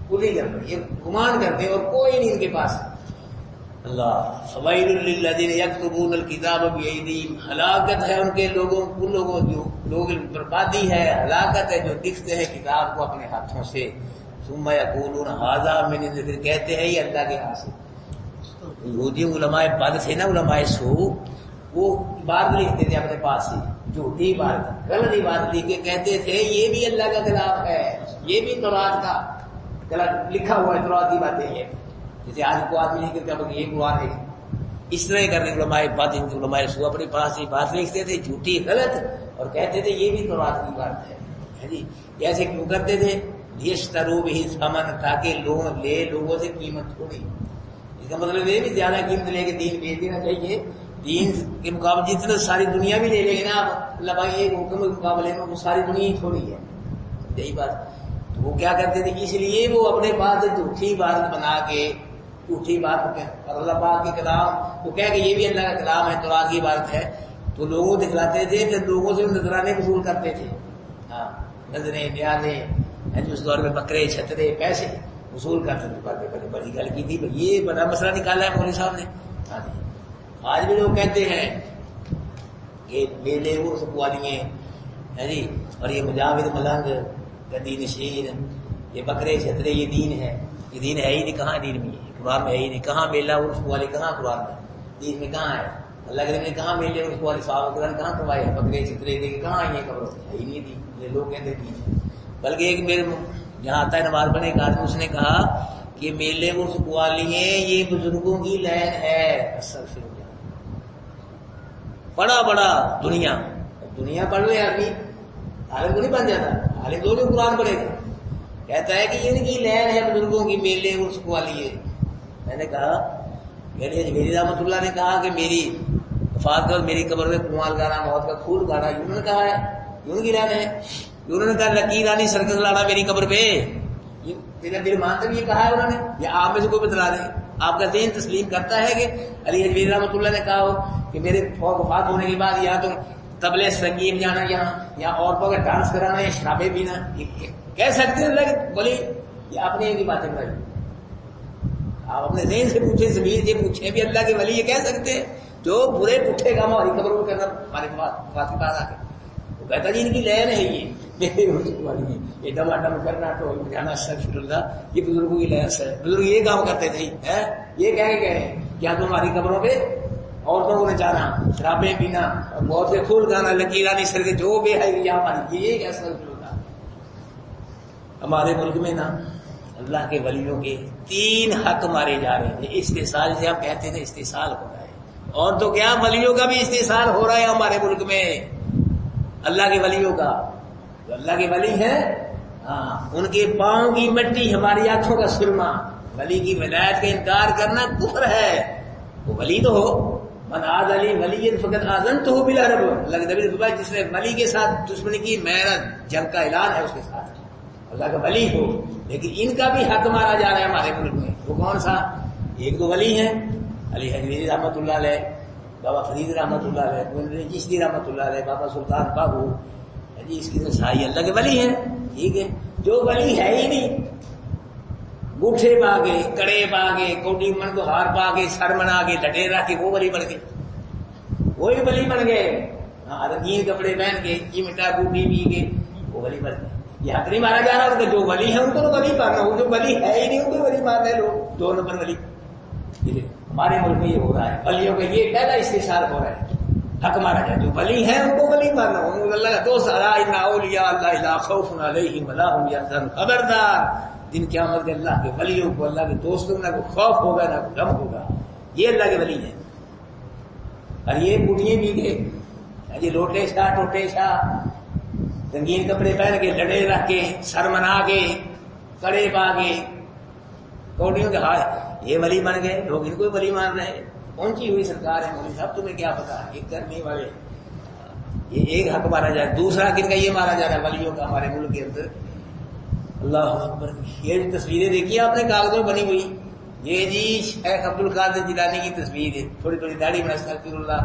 پوری کر یہ گمان کرتے اور کوئی نہیں ان کے پاس. اللہ فویل للذین یکتبون الکتاب بایدیہم، ہلاکت ہے ان کے لوگوں، ان لوگوں جو لوگ بربادی ہے، ہلاکت ہے جو لکھتے ہیں کتاب کو اپنے ہاتھوں سے. ثم یقولون ھذا من عند، کہتے ہیں یہ اللہ کے ہاتھ سے. یہودی علماء بد تھے نا، علماء سو، وہ بات لکھتے تھے اپنے پاس سے، جھوٹی بات، غلط بات لکھ کے کہتے تھے یہ بھی اللہ کا خلاف ہے، یہ بھی تورات کا لکھا ہوا ہے، تورات کی باتیں ہیں. جیسے آج کو آدمی نہیں کرتا کہ یہ قرآن ہے، اس طرح کرنے علماء بد، ان علماء سو اپنے پاس سے بات لکھتے تھے جھوٹی غلط، اور کہتے تھے یہ بھی تورات کی بات ہے. جی ایسے کیوں کرتے تھے، یشتروا بہ ثمن، تاکہ لوگ لے لوگوں سے قیمت تھوڑی. اس کا مطلب یہ بھی زیادہ قیمت لے کے دین بیچ دینا چاہیے. دین کے مقابلے جتنا ساری دنیا بھی لے لیں گے نا آپ، اللہ بھائی ایک حکم کے مقابلے میں وہ ساری دنیا ہی تھوڑی ہے. یہی بات تو وہ کیا کرتے تھے، اس لیے وہ اپنے پاس جھوٹی بات بنا کے، جھوٹی بات اور اللہ پاک کے کلام وہ کہہ کہ یہ بھی اللہ کا کلام ہے، تورات کی بات ہے، تو لوگوں کو دکھلاتے تھے، پھر لوگوں سے نذرانے وصول کرتے تھے. ہاں نظریں نیازیں، اس دور میں بکرے چھترے پیسے وصول کرتے تھے. بڑی گل کی تھی، یہ بڑا مسئلہ نکالا ہے مولوی صاحب نے. ہاں جی آج بھی لوگ کہتے ہیں کہ میلے وہ سب والیے ہیں جی، اور یہ مجاہد ملنگ گدی نشین، یہ بکرے چھترے، یہ دین ہے. یہ دین ہے ہی نہیں، کہاں دین میں ہے، قرآن میں ہے ہی نہیں. کہاں میلہ عرف والے، کہاں قرآن میں، دین میں کہاں ہے. اللہ کے نے کہاں میلے عرف والے صاحب قرآن کہاں کروائے، بکرے چھترے دے کے کہاں یہ خبر ہے ہی نہیں دی. یہ لوگ کہتے دین ہے. بلکہ ایک میرے جہاں آتا ہے نماز پڑھنے ایک آدمی، اس نے کہا کہ میلے عرف والے یہ بزرگوں کی لین ہے. بڑا بڑا دنیا پڑھ لے آدمی، عالم کو نہیں بن جاتا، عالم تو بھی قرآن پڑھے گا. کہتا ہے کہ ان کی لین ہے بزرگوں کی، میلے عرس والی ہے. میں نے کہا میری رحمت اللہ نے کہا کہ میری وفات کا میری قبر میں کنوال گانا، موت کا پھول گانا، انہوں نے کہا ہے ان کی لین ہے. انہوں نے کہا لکیر رانی سرکس لانا میری قبر پہ، میرا دل مانتا بھی یہ کہا ہے انہوں نے، یا آپ میں سے کوئی بتلا دیں. آپ کا ذہن تسلیم کرتا ہے کہ علی حجویری رحمۃ اللہ نے کہا ہو کہ میرے وفات ہونے کے بعد یا تو تبلے سنگین جانا یہاں، یا عورتوں کا ڈانس کرانا، یا شرابیں پینا، کہہ سکتے ہیں بولی یہ اپنے کی باتیں بتائی. آپ اپنے ذہن سے پوچھیں، زمین سے پوچھیں بھی اللہ کے ولی یہ کہہ سکتے ہیں جو برے پٹھے کام ہماری قبروں کو کرنا ہمارے وفات کے بعد آ کے. وہ کہتا جی ان کی لین ہے یہ والی، یہ دم کرنا تو جانا استغفر اللہ، یہ بزرگوں کی لین ہے. بزرگ یہ کام کرتے تھے، یہ کہہ رہے ہیں کیا تم ہماری قبروں پہ عورتوں کو نچانا، شرابیں پینا، بہت سے پھول کھانا، لکیرانی سر کے جو بے ہے یہاں ہماری، یہ کیسا ہمارے ملک میں نا اللہ کے ولیوں کے 3 حق مارے جا رہے ہیں. استحصال سے آپ کہتے تھے استحصال ہو رہا ہے, اور تو کیا ولیوں کا بھی استحصال ہو رہا ہے ہمارے ملک میں. اللہ کے ولیوں کا, جو اللہ کے ولی ہیں ان کے پاؤں کی مٹی ہماری آنکھوں کا سرما. ولی کی ولایت کا انکار کرنا کفر ہے. وہ ولی تو ہو, من عاد علی ولی فقط آذنتہ بالحرب. اللہ کے نبی نے فرمایا جس نے ولی کے ساتھ دشمنی کی میرا جنگ کا اعلان ہے اس کے ساتھ. اللہ کا ولی ہو, لیکن ان کا بھی حق مارا جا رہا ہے ہمارے ملک میں. وہ کون سا؟ ایک تو ولی ہیں علی حجویری رحمۃ اللہ علیہ, بابا فرید رحمۃ اللہ علیہ, چشتی رحمۃ اللہ علیہ, بابا سلطان بابو جی, اس کی تو سائی اللہ کے ولی ہیں. ٹھیک ہے, جو ولی ہے ہی نہیں, گوٹھے پا کے, کڑے پا کے, کوٹی من کو ہار پا کے, سر منا کے, لٹے رکھ کے وہ ولی بن گئے. وہی ولی بن گئے. رنگین کپڑے پہن کے, چمٹا بوٹی پی کے وہ ولی بن گئے. یہ حق نہیں مارا جا رہا ان کا. جو ولی ہے ان کو تو ولی مارنا, وہ جو ولی ہے ہی نہیں ان کو ولی مارنا ہے لوگ. 2 نمبر ولی. ہمارے ملک میں یہ ہو رہا ہے, ولیوں کا یہ پہلا استحصال ہو رہا ہے. حق مارا جائے, جو ولی ہے ان کو ولی مارنا. اللہ کا دوست اولیاء اللہ لا خوف علیہم ولا هم يحزنون. خبردار, دن قیامت کے اللہ کے ولیوں کو, اللہ کے دوستوں کو نہ کوئی خوف ہوگا نہ کوئی غم ہوگا. یہ اللہ کے ولی ہیں. اور یہ بوٹیاں بھی گئے, یہ لوٹے شاہ ٹوٹے شاہ, رنگین کپڑے پہن کے, لڑے رکھ کے, سر منا کے, کڑے پا کے, کوٹیوں کے ہاتھ, یہ ولی بن گئے. لوگ ان کو ولی مان رہے ہیں. پہنچی ہوئی سرکار ہے مولوی صاحب, تمہیں کیا پتا. ایک کرنے والے یہ ایک حق مارا جائے. دوسرا کن کا یہ مارا جا رہا ہے ولیوں کا ہمارے ملک کے اندر. اللہ اکبر. یہ تصویریں دیکھی آپ نے کاغذوں بنی ہوئی, یہ جی شیخ عبد القادر جیلانی کی تصویر ہے, تھوڑی تھوڑی داڑھی میں استغفر اللہ.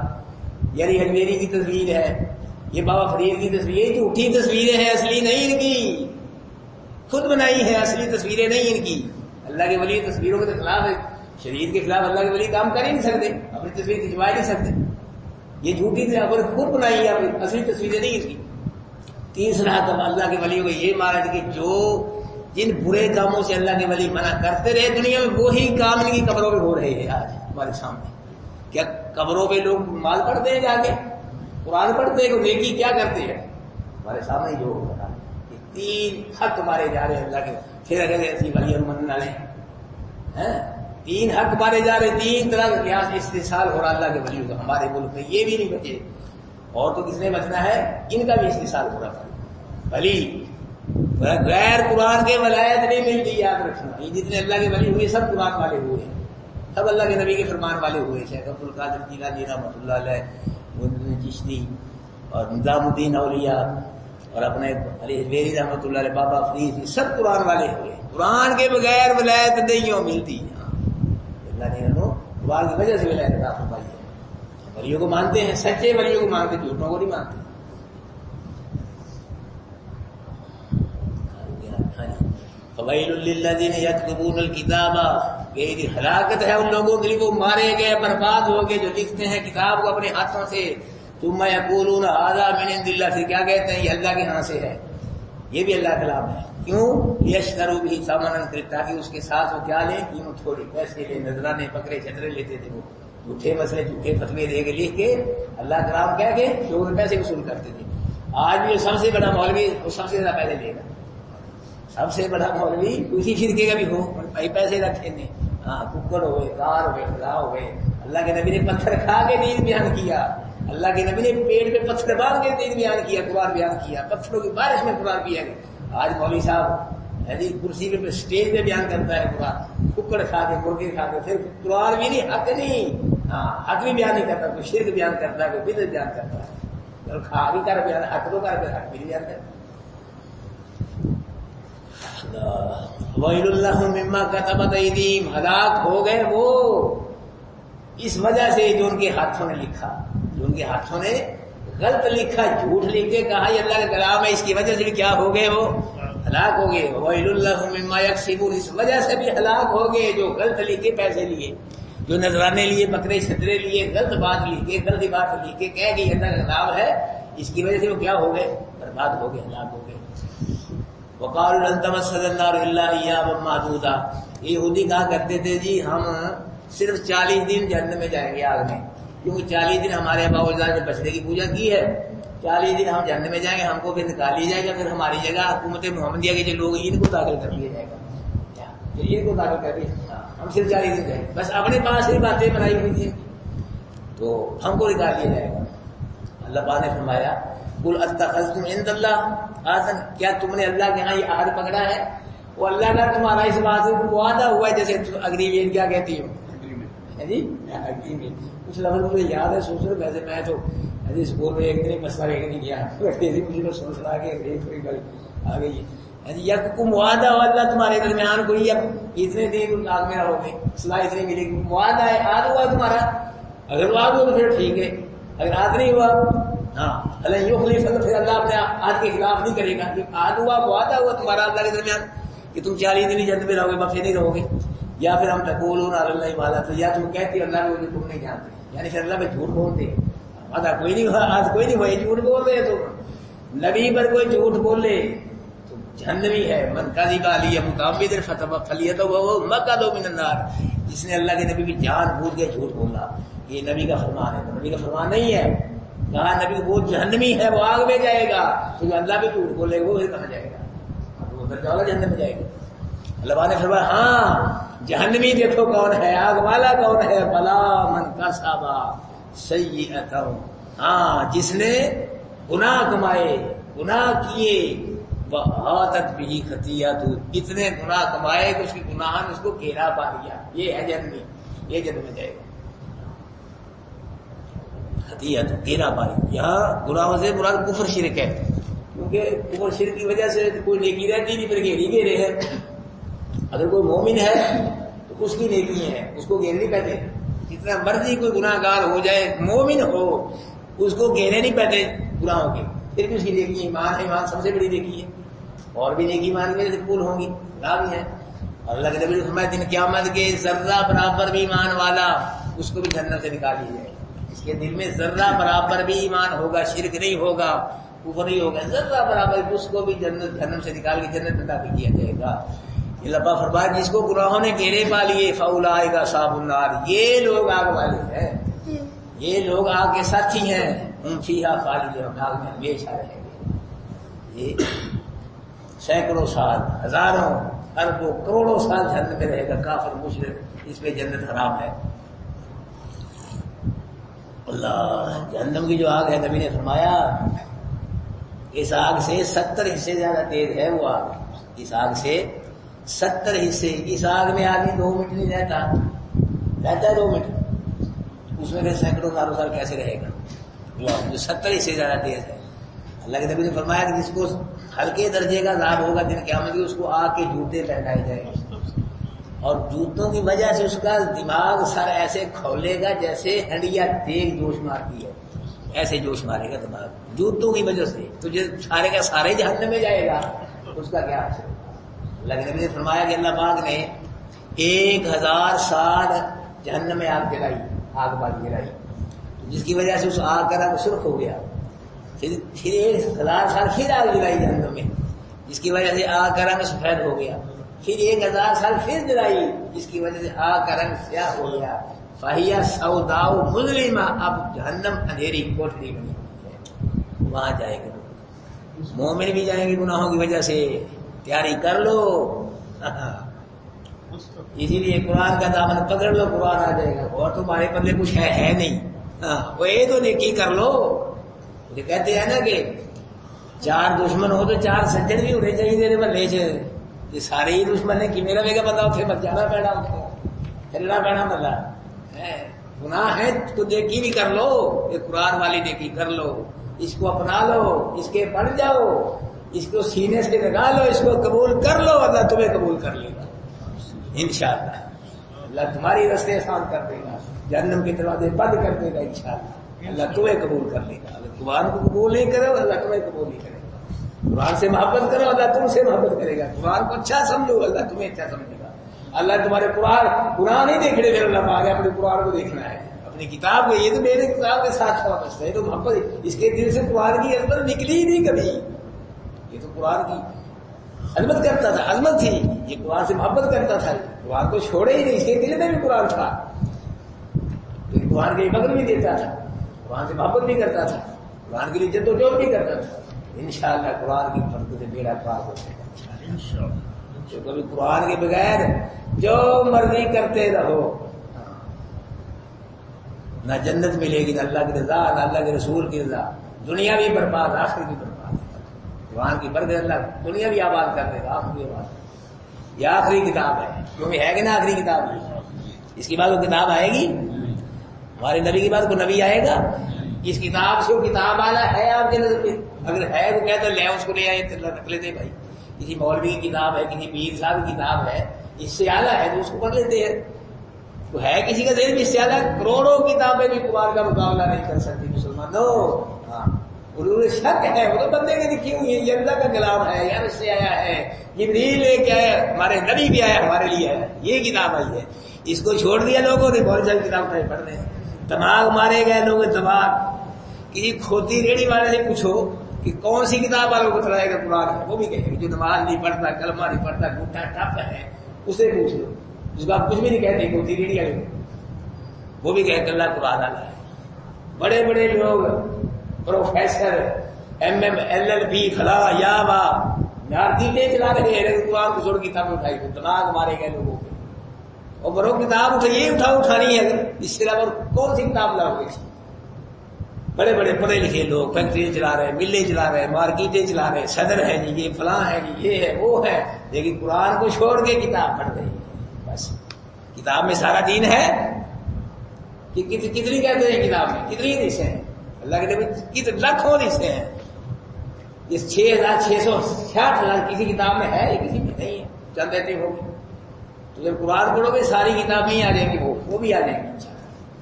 یعنی حجویری کی تصویر ہے, یہ بابا فرید کی تصویر. جھوٹی تصویریں ہیں, اصلی نہیں ان کی, خود بنائی ہے, اصلی تصویریں نہیں ان کی. اللہ کے ولی تصویروں کے خلاف ہے, شریعت کے خلاف اللہ کے ولی کام کر ہی نہیں سکتے, اپنی تصویر کھنچوا نہیں سکتے. یہ جھوٹی تصویر خود بنائی ہے, اصلی تصویریں نہیں ان کی. تیسرا حق اللہ کے ولیوں کو یہ مارا کہ جو جن برے کاموں سے اللہ کے ولی منع کرتے رہے دنیا میں, وہی کام ان کی قبروں پہ ہو رہے ہیں آج ہمارے سامنے. کیا قبروں پہ لوگ مال پڑھتے ہیں, جا کے قرآن پڑھتے ہیں, نیکی کیا کرتے ہیں ہمارے سامنے جو ہو رہا ہے. یہ 3 حق مارے جا رہے ہیں اللہ کے. پھر اگر ایسی ولی من والے 3 حق مارے جا رہے, 3 طرح کا قیاس استحصال ہو رہا اللہ کے ولیوں کا ہمارے ملک میں. یہ بھی نہیں بچے, اور تو کس نے بچنا ہے, ان کا بھی استحصال ہو رہا تھا. ولی غیر قرآن کے ولایت نہیں ملتی, یاد رکھنا. یہ جتنے اللہ کے ولی ہوئے سب قرآن والے ہوئے ہیں, سب اللہ کے نبی کے فرمان والے ہوئے. شیخ عبد القادر جیلانی رحمۃ اللہ علیہ, چشتی اور نظام الدین اولیاء اور اپنے علی حجویری رحمۃ اللہ علیہ, بابا فرید, سب قرآن والے ہوئے. قرآن کے بغیر ولایت نہیں ملتی. اللہ نے قرآن کی وجہ سے ولایت عطا فرمائی ہے. ولیوں کو مانتے ہیں, سچے ولیوں کو مانتے, جھوٹوں کو نہیں مانتے. فویل للذین یکتبون الکتاب, یہ ہلاکت ہے ان لوگوں کے لیے وہ مارے گئے, برباد ہو گئے, جو لکھتے ہیں کتاب کو اپنے ہاتھوں سے. ثم یقولون ھذا من عند اللہ, پھر کیا کہتے ہیں یہ اللہ کے ہاں سے ہے. یہ بھی اللہ کا کلام ہے. کیوں؟ یشتروا به ثمنا قلیلا, تاکہ اس کے ساتھ وہ کیا لیں, قیمت تھوڑی, پیسے لیں, نذرانے بکرے چھترے لیتے تھے. وہ جھوٹے مسئلے, جھوٹے فتوے دے کے لکھ کے اللہ کلام کہہ کے لوگوں سے پیسے وصول کرتے تھے. آج بھی سب سے بڑا مولوی وہ سب سے زیادہ پیسے لے گا. سب سے بڑا مولوی کسی فرقے کا بھی ہو, پیسے رکھے نے. ککڑ ہوئے, کار ہوئے, خدا ہوئے. اللہ کے نبی نے پتھر کھا کے دین بیان کیا, اللہ کے نبی نے پیڑ پہ پتھر باندھ کے دین بیان کیا, قرآن بیان کیا, پتھروں کی بارش میں قرآن پیا گیا. آج مولوی صاحب کرسی پہ اسٹیج پہ بیان کرتا ہے قرآن, ککڑ کھا کے, مرغے کھا کے, پھر قرآن بھی نہیں, حق نہیں, حق بھی بیان نہیں کرتا, کوئی شرک بیان کرتا ہے, کوئی بدعت بیان کرتا ہے. کھا بھی کر بیان, حق تو کر, حق بھی بیان کرتا. وَيْلٌ لَّهُم مِّمَّا كَتَبَتْ أَيْدِيهِمْ, ہلاک ہو گئے وہ اس وجہ سے جو ان کے ہاتھوں نے لکھا, جو ان کے ہاتھوں نے غلط لکھا, جھوٹ لکھ کے کہا یہ اللہ کا کلام ہے, اس کی وجہ سے بھی کیا ہو گئے, وہ ہلاک ہو گئے. وَوَيْلٌ لَّهُم مِّمَّا يَكْسِبُونَ, اس وجہ سے بھی ہلاک ہو گئے جو غلط لکھ کے پیسے لیے, جو نذرانے لیے, بکرے چھترے لیے, غلط بات لکھ کے, غلط بات لکھ کے کہہ کہ یہ اللہ کا کلام ہے, اس کی وجہ سے وہ کیا ہو گئے, برباد ہو گئے, ہلاک ہو گئے. وقالوا لن تمسنا النار الا ایاما معدودا, یہودی کہا کرتے تھے جی ہم صرف 40 دن جہنم میں جائیں گے, آگ میں. کیونکہ 40 دن ہمارے ابا اجداد نے بچنے کی پوجا کی ہے، 40 دن ہم جہنم میں جائیں گے، ہم کو پھر نکال لیا جائے گا، پھر ہماری جگہ حکومت محمدیہ کے جو لوگ ان کو داخل کر دیا جائے گا، ان کو داخل کر دیا، ہم صرف 40 دن رہیں، بس اپنے پاس ہی باتیں بنائی ہوئی تھی تو ہم کو نکال دیا جائے گا۔ اللہ پاک نے فرمایا قل اتخذتم عند اللہ عہدا، کیا تم نے اللہ کے ہاں یہ عہد پکڑا ہے؟ وہ اللہ کا تمہارا اس بات سے وعدہ ہوا ہے، جیسے اگریمنٹ کیا کہتی ہو جی، کچھ لفظ مجھے یاد ہے، سوچ رہے ویسے میں تو اسکول میں ایک دن مسئلہ لے کے نہیں گیا، مجھے تو سوچ رہا کہ تھوڑی گل آ گئی ہے، یکم وعدہ ہو اللہ تمہارے درمیان کوئی، اب اتنے دن آگ میں رہو گے، صلاح اتنی ملے گی، وعدہ ہے، آد ہوا ہے تمہارا، اگر وعد ہو تو پھر ٹھیک ہے، اگر آد نہیں ہوا ہاں اللہ یخلف، پھر اللہ اپنے آد کے خلاف نہیں کرے گا، آد ہوا وعدہ ہوا تمہارا اللہ کے درمیان کہ تم 40 دن جنت میں رہو گے، بس نہیں رہو گے، یا پھر ہم تقولون علی اللہ ما لا تعلمون، یا تم کہتے اللہ کو تم نہیں جانتے، یعنی پھر اللہ پہ جھوٹ بولتے، وعدہ کوئی نہیں ہوا، آج کوئی نہیں ہوا، جھوٹ بول رہے تو نبی پر کوئی جھوٹ بولے تو جہنمی ہے، من کذب علی متعمدا فلیتبوأ مقعدہ من النار، جس نے اللہ کے نبی کی جان بوجھ کے جھوٹ بولا، یہ نبی کا فرمان ہے، نبی کا فرمان نہیں ہے، کہا نبی وہ جہنمی ہے، وہ آگ میں جائے گا، تو جو اللہ پہ جھوٹ بولے وہ پھر کہاں جائے گا، وہ درجہ والا جہنم میں جائے گا۔ اللہ نے فرمایا ہاں جہنمی دیکھو کون ہے، آگ والا کون ہے، بلا من کسب سیئۃ، ہاں جس نے گناہ کمائے، گناہ کیے، وَأَحَاطَتْ بِهِ خَطِیئَتُهُ، اتنے گناہ کمائے کہ اس کی گناہ نے اس کو گھیرا پا لیا، یہ ہے جہنمی، یہ جنت میں جائے گا، خطیئت گھیرا پا لیا۔ یہاں گناہوں سے مراد کفر شرک ہے، کیونکہ کفر شرک کی وجہ سے کوئی نیکی رہتی نہیں، پھر گھیرے ہیں، اگر کوئی مومن ہے تو اس کی نیکی ہے، اس کو گھیرے نہیں پاتے، جتنا مرضی کوئی گناہ گار ہو جائے، مومن ہو اس کو گھیرے نہیں پاتے گناہوں کے، پھر بھی اس کی نیکی ایمان ہے، ایمان سب سے بڑی نیکی ہے، اور بھی نیکی ایمان کی وجہ سے قبول ہوں گی، لا بھی ہے۔ اللہ کے نبی نے فرمایا دن قیامت کے ذرہ برابر بھی ایمان والا اس کو بھی جنت سے نکال لیا جائے، اس کے دل میں ذرہ برابر بھی ایمان ہوگا، شرک نہیں ہوگا، کفر نہیں ہوگا، ذرہ برابر اس کو بھی جہنم سے نکال کے جنت میں داخل کیا جائے گا۔ اللہ پاک فرمایا جس کو گناہوں نے گھیرے پا لیے فاولئک اصحاب النار، یہ لوگ آگ والے ہیں، یہ لوگ آگ کے ساتھی ہیں، ہم فیہا خالدون، آگ میں ہمیشہ رہیں گے، یہ سینکڑوں سال، ہزاروں، اربوں، کروڑوں سال جنت میں رہے گا کافر مشرک، اس پہ جنت حرام ہے۔ اللہ جہنم کی جو آگ ہے نبی نے فرمایا اس آگ سے 70 حصے زیادہ تیز ہے، وہ آگ اس آگ سے 70 حصے، اس آگ میں آدمی 2 منٹ نہیں رہتا ہے 2 منٹ، اس میں پھر سینکڑوں ہزاروں سال کیسے رہے گا، جو 70 حصے زیادہ تیز ہے۔ اللہ کے نبی نے فرمایا کہ جس کو ہلکے درجے کا عذاب ہوگا دن قیامت میں، اس کو آگ کے جوتے پہنائے جائیں گے، اور جوتوں کی وجہ سے اس کا دماغ سر ایسے کھولے گا جیسے ہنڈیا تیز جوش مارتی ہے، ایسے جوش مارے گا دماغ جوتوں کی وجہ سے، تو جو سارے کا سارے جہنم میں جائے گا اس کا کیا حاصل؟ اللہ کے نبی نے فرمایا کہ اللہ پاک نے 1000 سال جہنم میں آگ جلائی، آگ بات گرائی، جس کی وجہ سے اس آگ کا رنگ سرخ ہو گیا، پھر 1000 سال پھر آگ جلائی جہنم میں، جس کی وجہ سے آگ کا رنگ سفید ہو گیا، پھر 1000 سال پھر جلائی، جس کی وجہ سے آگ کا رنگ سیاہ ہو گیا، فَهِيَ سَوْدَاءُ مُظْلِمَةٌ، اب جہنم اندھیری کوٹھری بنی ہوئی ہے، وہاں جائے گا، مومن بھی جائیں گے گناہوں کی وجہ سے، تیاری کر لو، اسی لیے قرآن کا دامن پکڑ لو، قرآن آ جائے گا، اور تمہارے پلے کچھ ہے نہیں، وہ یہ تو نیکی کر لو، یہ کہتے ہیں نا کہ 4 دشمن ہو تو 4 سجن بھی ہونے چاہیے تیرے بلے چ، یہ سارے ہی دشمن نے کہ میرا بیگا بندہ اتنے مت جانا پینا، چلنا پینا بندہ گناہ ہے تو نیکی بھی کر لو، یہ قرآن والی نیکی کر لو، اس کو اپنا لو، اس کے پڑھ جاؤ، اس کو سینے سے لگا لو، اس کو قبول کر لو، اللہ تمہیں قبول کر لے گا انشاءاللہ، اللہ تمہاری رستے آسان کر دے گا، جہنم کے دروازے بند کر دے گا انشاءاللہ، اللہ تمہیں قبول کر لے گا۔ اگر قرآن کو قبول نہیں کرے اللہ تمہیں قبول نہیں کرے گا، قرآن سے محبت کرو اللہ تم سے محبت کرے گا، قرآن کو اچھا سمجھو اللہ تمہیں اچھا سمجھے گا، اللہ تمہارے قرآن نہیں دیکھنے پھر اللہ پاک اپنے قرآن کو دیکھنا ہے، اپنی کتاب کو، یہ تو میرے کتاب کے ساتھ وابستہ ہے، تو محبت اس کے دل سے قرآن کی عظمت نکلی ہی نہیں کبھی، یہ تو قرآن کی عظمت کرتا تھا، عظمت تھی، یہ قرآن سے محبت کرتا تھا، قرآن کو چھوڑے ہی نہیں، اس کے دل میں بھی قرآن تھا، تو قرآن کے لیے قدر بھی دیتا تھا، قرآن سے محبت بھی کرتا تھا، قرآن کے لیے جد و جہد بھی کرتا تھا. انشاءاللہ قرآن کی برکت سے بیڑا پار ہو جائے گا. تو کبھی قرآن کے بغیر جو مرضی کرتے رہو، نہ جنت ملے گی، نہ اللہ کی رضا، نہ اللہ کے رسول کی رضا. دنیا بھی برباد، آخر بھی برباد. قرآن کی برکت اللہ دنیا بھی آباد کر دے گا، آخر بھی آباد. یہ آخری کتاب ہے، کیونکہ ہے کہ نا آخری کتاب ہے. اس کے بعد وہ کتاب آئے گی، ہمارے نبی کے بعد کوئی نبی آئے گا. اس کتاب سے وہ کتاب والا ہے آپ کے نظر پہ؟ اگر ہے تو کہتے لے اس کو لے آئے رکھ لیتے بھائی. کسی مولوی کی کتاب ہے، کسی پیر صاحب کی کتاب ہے، اس سے اعلیٰ ہے تو اس کو پڑھ لیتے ہیں. تو ہے کسی کا ذہن بھی اس سے اعلیٰ کروڑوں کتابیں بھی قرآن کا مقابلہ نہیں کر سکتی مسلمانوں. ہاں انہوں شک ہے، وہ تو بندے نے لکھی ہوئی ہے، یہ اللہ کا کلام ہے، یار اس سے آیا ہے، جبریل لے کے آیا، ہمارے نبی بھی آیا ہمارے لیے ہے، یہ کتاب آئی ہے. اس کو چھوڑ دیا لوگوں نے، بہت ساری کتاب پڑھ رہے ہیں. دماغ مارے گئے لوگ، دماغ. کسی کھوتی ریڑھی والے سے پوچھو کہ کون سی کتاب والوں کو چلائے گا قرآن ہے، وہ بھی کہے جو نماز نہیں پڑھتا، کلمہ نہیں پڑھتا، گھٹا ٹپ ہے، اسے پوچھ لو. جس کو آپ کچھ بھی نہیں کہتے کھوتی ریڑھی والے وہ بھی کہتے اللہ قرآن والا ہے. بڑے بڑے لوگ پروفیسر LLB فلاں یا یار چلا رہے ہیں، قرآن کو چھوڑ کتابیں اٹھائی تو دماغ مارے گئے لوگوں کے. اور برو کتاب اٹھائیے، اٹھانی ہے، اس سے علاوہ کون سی کتاب لاؤ گے؟ بڑے بڑے پڑھے لکھے لوگ فیکٹریاں چلا رہے ہیں، ملیں چلا رہے ہیں، مارکیٹیں چلا رہے ہیں، صدر ہے جی، یہ فلاں ہے جی، یہ ہے وہ ہے، لیکن قرآن کو چھوڑ کے کتاب پڑھ رہی ہے. بس کتاب میں سارا دین ہے. کتنی کہتے ہیں کتاب میں کتنی حصے ہیں؟ اللہ کے نبی لاکھوں حصے ہیں. یہ 6,660 کسی کتاب میں ہے، یہ کسی میں نہیں ہے. چند ایسے ہوگی تو جب قرآن پڑھو گے ساری کتابیں ہی آ جائیں گی، وہ بھی آ جائیں گی،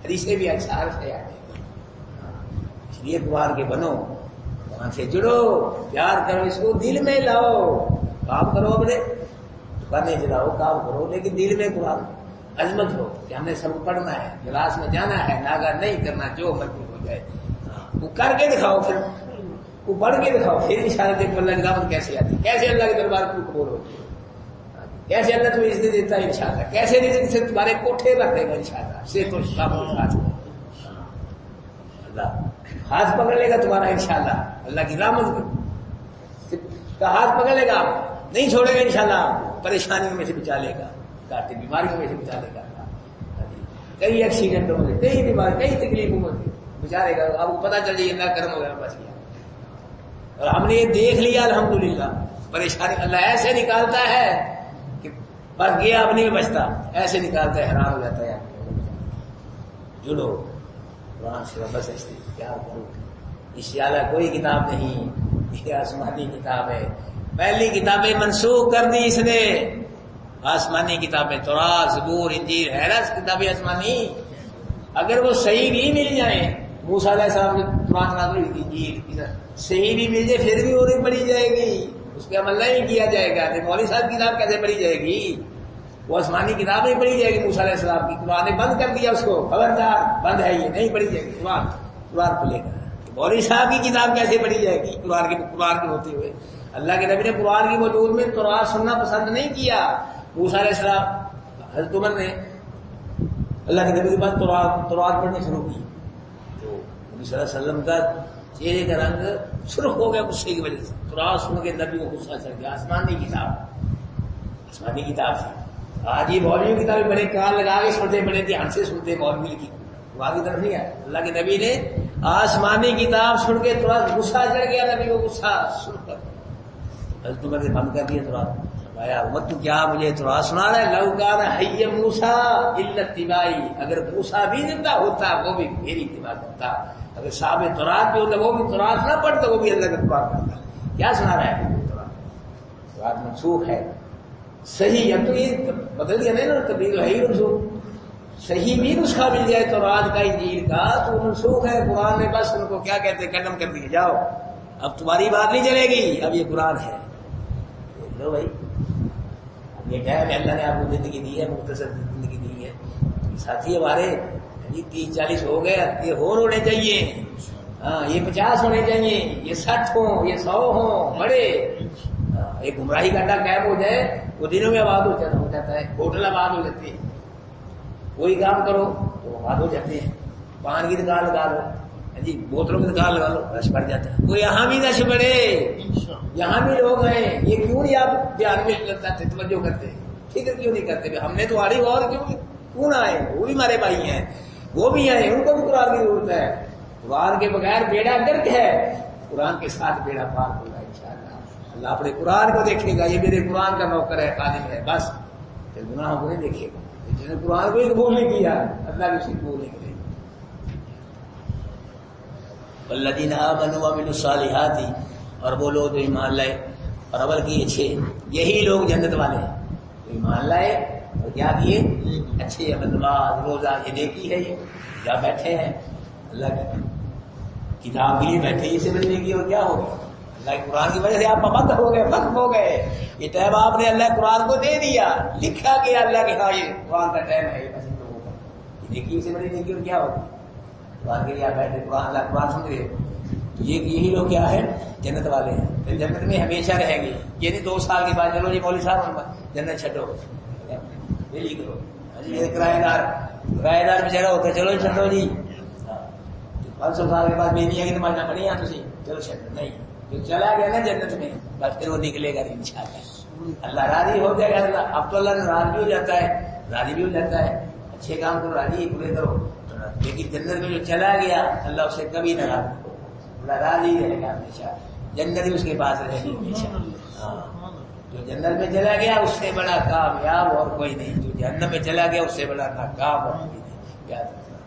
حدیثیں بھی اچھا آ جائیں گی. اس لیے قرآن کے بنو، قرآن سے جڑو، پیار کرو، اس کو دل میں لاؤ. کام کرو اپنے دکانیں چلاؤ، کام کرو، لیکن دل میں قرآن عظمت ہو کہ ہم نے سب پڑھنا ہے، کلاس میں جانا ہے، ناگا نہیں کرنا، جو مرضی ہو جائے. وہ کر کے دکھاؤ، پھر وہ پڑھ کے دکھاؤ، پھر انشاءاللہ دیکھو اللہ کی رحمت کیسے آتی، کیسے اللہ کے دربار کو قبول ہوتی ہے، کیسے اللہ تمہیں عزت دیتا ہے انشاءاللہ، کیسے رزق سے تمہارے کوٹھے رکھ دے گا انشاءاللہ. سے تو اللہ ہاتھ پکڑ لے گا تمہارا انشاءاللہ، اللہ کی رحمت کا ہاتھ پکڑ لے گا، نہیں چھوڑے گا انشاءاللہ. پریشانیوں میں سے بچا لے گا، کاٹے بیماریوں میں سے بچا لے گا، کئی ایکسیڈنٹوں میں، کئی بیماری، کئی تکلیفوں میں بچا لے گا. آپ کو پتا چل جائے اللہ کرم وغیرہ بچ گیا. اور ہم نے یہ دیکھ لیا الحمدللہ. پریشانی اللہ ایسے نکالتا ہے کہ بس گیا اپنی میں بچتا، ایسے نکالتا ہے، حیران ہو جاتا ہے. جڑو قرآن سے بس پیار کرو. اس سے اعلیٰ کوئی کتاب نہیں، یہ آسمانی کتاب ہے. پہلی کتابیں منسوخ کر دی اس نے، آسمانی کتابیں تورات، زبور، انجیل ہے نا کتابیں آسمانی. اگر وہ صحیح بھی مل جائیں، موسیٰ علیہ السلام کی تورات نازل ہوئی تھی، انجیل صحیح بھی مل جائے پھر بھی وہ نہیں پڑھی جائے گی، اس پہ عمل نہیں کیا جائے گا. مولوی صاحب کی کتاب کیسے پڑھی جائے گی؟ وہ آسمانی کتاب نہیں پڑھی جائے گی. موسیٰ علیہ السلام کی قرآن نے بند کر دیا اس کو، خبردار بند ہے، یہ نہیں پڑھی جائے گی. قرآن کو لے کر مولوی صاحب کی کتاب کیسے پڑھی جائے گی قرآن کے ہوتے ہوئے؟ اللہ کے نبی نے قرآن کی وجود میں تورات سننا پسند نہیں کیا. موسیٰ علیہ السلام، حضرت عمر نے اللہ کے نبی کے بعد تورات پڑھنی شروع کی تو نبی صلی اللہ علیہ وسلم کا چہرے کا رنگ سرخ ہو گیا غصے کی وجہ سے. تورات سن کے نبی کو غصہ چڑھ گیا. آسمانی کتاب تھی. آج یہ مولوی کتابیں بڑے کان لگا کے سنتے، بڑے دھیان سے سنتے، مولوی کی وہاں کی طرف نہیں آئے. اللہ کے نبی نے آسمانی کتاب سن کے تورات غصہ چڑھ گیا نبی کو، غصہ سن کر حضرت عمر نے بند کر دیا تورات. آیا امت تو کیا مجھے تورات سنا رہا ہے؟ لو کان حی موسیٰ الا اتباعی، اگر موسیٰ بھی زندہ ہوتا وہ بھی میری اتباع کرتا. اگر صاحب تورات بھی ہوتا وہ بھی تورات نہ پڑھتا، وہ بھی اللہ کا اتباع کرتا. کیا سنا رہا ہے؟ تورات منسوخ ہے. صحیح اب تو یہ بدل گیا نہیں نا، تبدیل ہے ہی منسوخ. صحیح بھی نسخہ مل جائے تورات کا، انجیل کا، تو منسوخ ہے. قرآن نے بس ان کو کیا کہتے ہیں، قدم کر دیے، جاؤ اب تمہاری بات نہیں چلے گی، اب یہ قرآن ہے. لو بھائی یہ ٹائم اللہ نے آپ کو زندگی دی ہے، مختصر زندگی دی ہے. ساتھی ہمارے 30-40 ہو گئے، یہ اور ہونے چاہیے. ہاں یہ 50 ہونے چاہیے، یہ 60 ہوں، یہ 100 ہوں بڑے. ایک گمراہی کا اڈا قائم ہو جائے، وہ دنوں میں آباد ہو جاتا ہے، ہوٹل آباد ہو جاتی ہے. وہی کام کرو تو ہاتھ ہو جاتے ہیں. پان کی دکان لگا لو, جی بوتلوں کی دکان لگا لو, رش بڑھ جاتا ہے. کوئی یہاں بھی رش بڑھے, یہاں بھی لوگ ہیں, یہ کیوں نہیں آپ دھیان میں توجہ کرتے, فکر کیوں نہیں کرتے؟ ہم نے تو آڑی اور کیوں نہ آئے, وہ بھی ہمارے بھائی ہیں, وہ بھی ہیں, ان کو بھی قرآن کی ضرورت ہے. قرآن کے بغیر بیڑا گرک ہے, قرآن کے ساتھ بیڑا پار ہوگا انشاءاللہ. اللہ اپنے قرآن کو دیکھے گا, یہ میرے قرآن کا نوکر ہے, خادم ہے, بس پھر گناہوں کو نہیں دیکھے گا. جس نے قرآن کو ہی قبول نہیں کیا, اللہ بھی اسے قبول نہیں کرے گا. والذین آمنوا وعملوا الصالحات, اور وہ لوگ جو ایمان لائے اور عمل کیے اچھے, یہی لوگ جنت والے ہیں. ایمان لائے اور کیا کیے اچھے عمل, نماز روزہ, یہ نیکی ہے. یہ کیا بیٹھے ہیں اللہ کی کتاب کے لیے بیٹھے, یہ سمجھنے کی, اور کیا ہو گیا اللہ کے قرآن کی وجہ سے آپ پابند ہو گئے, وقف ہو گئے. یہ ٹائم آپ نے اللہ قرآن کو دے دیا, لکھا گیا اللہ کے, ہاں یہ قرآن کا ٹائم ہے, یہ بس ان لوگوں کا. یہ نیکی سمجھنے کی, اور کیا ہوگا قرآن کے لیے آپ بیٹھے, قرآن اللہ قرآن سمجھ رہے ہو, تو یہی لوگ کیا ہے جنت والے ہیں. پھر جنت میں ہمیشہ رہیں گے. یہ نہیں 2 سال کے بعد چلو جی مولوی صاحب جنت چھٹو, دلی کرو, کرایہ دار بچارا ہوتا ہے, چلو چھٹو جی 500 سال کے بعد بھی نہیں ہے کہ ماننا پڑی یہاں تھی, چلو چھٹو. نہیں, جو چلا گیا نا جنت میں, بس پھر وہ نکلے گا انشاءاللہ. اللہ راضی ہو جائے گا. اللہ اب تو اللہ ناراض بھی ہو جاتا ہے, راضی بھی ہو جاتا ہے. اچھے کام کرو, راضی پورے کرو, لیکن جنت میں جو چلا گیا اللہ اسے کبھی ناراض نہیں کرو, اللہ راضی رہے گا ہمیشہ. جنت بھی اس کے پاس رہے گی ہمیشہ. ہاں, جو جنت میں چلا گیا اس سے بڑا کامیاب اور کوئی نہیں, جو جہنم میں چلا گیا اس سے بڑا ناکام اور کوئی نہیں. یاد رکھنا,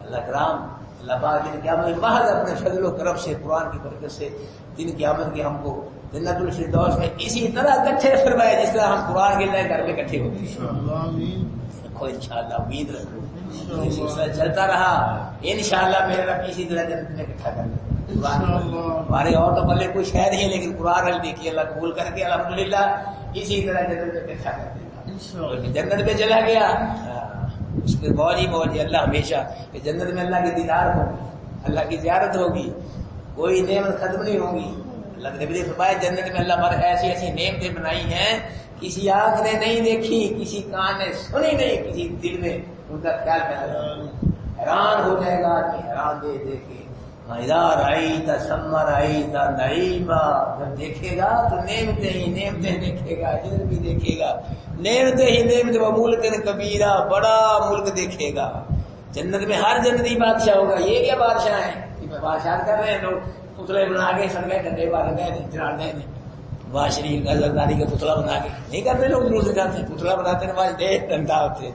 اللہ کرام اللہ پاک دن قیامت محض اپنے فضل و کرم سے, قرآن کی برکت سے دن قیامت کے ہم کو جنت الفردوس میں اسی طرح اکٹھے فرمائے جس طرح ہم قرآن کے نئے گھر میں اکٹھے ہوتے ہیں. رکھو انشاءاللہ, امید رکھو, سلسلہ چلتا رہا انشاءاللہ میرے رب اسی طرح جنت میں اکٹھا کر لیں. ہمارے اور تو پلے کوئی شے نہیں ہے, لیکن قرآن رل دیکھیے اللہ قبول کر کے الحمدللہ اسی طرح جنت میں اکٹھا کر دے گا. جنت میں چلا گیا اس کے موج ہی موج, اللہ ہمیشہ کہ جنت میں اللہ کی دیدار ہوگی, اللہ کی زیارت ہوگی, کوئی نعمت ختم نہیں ہوگی. اللہ کے نبی نے فرمایا جنت میں اللہ پر ایسی ایسی نعمتیں بنائی ہیں کسی آنکھ نے نہیں دیکھی, کسی کان نے سنی نہیں, کسی دل میں ان کا خیال پیدا. حیران ہو جائے گا آدمی, حیران دے دے کے. ادھر آئی تا سمر آئی تا نعیمہ, جب دیکھے گا تو نعمتیں ہی نعمتیں دیکھے گا, علم بھی دیکھے گا, نعمتیں ہی نعمتیں. وہ ملک کبیرہ, بڑا ملک دیکھے گا. جنت میں ہر جنتی بادشاہ ہوگا. یہ کیا بادشاہ ہیں, بادشاہ کر رہے ہیں لوگ, پتلے بنا کے سڑ گئے, ڈنڈے مار گئے, چڑھانے میں نواز شریف کا زرداری کا پتلا بنا کے نہیں کرتے لوگ, روز دکھاتے پتلا بناتے ہیں, نواز دے ڈنڈا ہوتے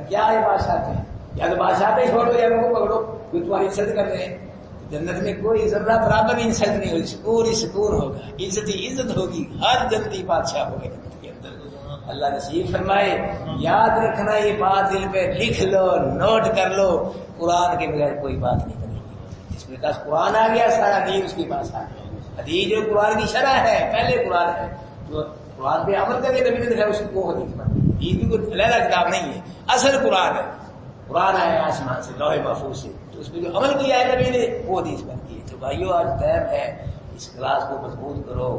کیا یہ بادشاہ تھے, یا تو بادشاہ پہ چھوڑو یا لوگوں کو پکڑو, کوئی تمہاری عزت کر رہے ہیں. جنت میں کوئی ذرہ برابر انسلٹ نہیں ہوگی, سکون ہی سکون ہوگا, عزت ہی عزت ہوگی, ہر جنتی بادشاہ ہوگا جنت کے اندر. اللہ نصیب فرمائے. یاد رکھنا یہ بات دل پہ لکھ لو, نوٹ کر لو, قرآن کے بغیر کوئی بات نہیں کرے گی. جس کے پاس قرآن آ گیا سارا دین اس کے پاس آ گیا. حدیث جو قرآن کی شرح ہے, پہلے قرآن ہے, جو قرآن پہ عمل کر کے نبی نے دکھایا اس کو حدیث بنتی. یہ بھی کوئی علیحدہ کتاب نہیں ہے, اصل قرآن ہے. قرآن آیا آسمان سے, لوح محفوظ سے, تو اس میں جو عمل کیا ہے نبی نے وہ حدیث بنتی ہے. تو بھائیو آج ٹائم ہے, اس کلاس کو مضبوط کرو,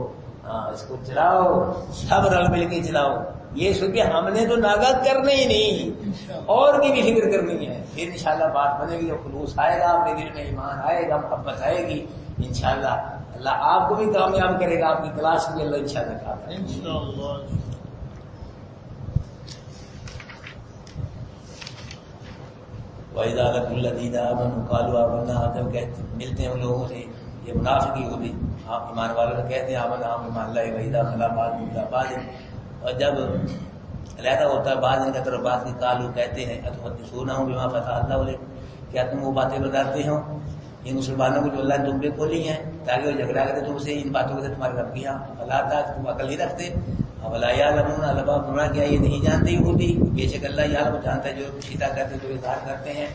اس کو چلاؤ, سب رل مل کے چلاؤ. یہ سن کے ہم نے تو ناگا کرنا ہی نہیں, اور کی بھی فکر کرنی ہے. پھر انشاءاللہ بات بنے گی, جو خلوص آئے گا اپنے دل میں, ایمان آئے گا, محبت آئے گی, انشاءاللہ اللہ آپ کو بھی کامیاب کرے گا, آپ کی کلاس بھی اللہ انشاءاللہ کامیاب. وَإِذَا لَقُوا الَّذِينَ آمَنُوا قَالُوا آمَنَّا, جب کہتے ملتے ہیں ان لوگوں سے, یہ منافقی ہوگی, آپ ایمان والوں سے کہتے ہیں آمنا, ہم ایمان لائے. وَإِذَا خَلَا بَعْضُهُمْ إِلَىٰ بَعْضٍ, اور جب علیحدہ ہوتا ہے بعض ان کا طرف بعض کی, قالوا کہتے ہیں أَتُحَدِّثُونَهُم بِمَا فَتَحَ اللَّهُ عَلَيْكُمْ, کیا تم وہ باتیں بتاتے ہو ان مسلمانوں کو جو اللہ نے تم پہ کھولی ہیں, تاکہ وہ جھگڑا کرتے تم سے ان باتوں کے, تمہارے رب کی. اللہ تعالیٰ تم عقل نہیں رکھتے. ولا یعلمون, اللہ پاک فرمایا کیا یہ نہیں جانتے یہودی, بے شک اللہ یعلم جانتا ہے جو شیطا کرتے, جو اظہار کرتے ہیں.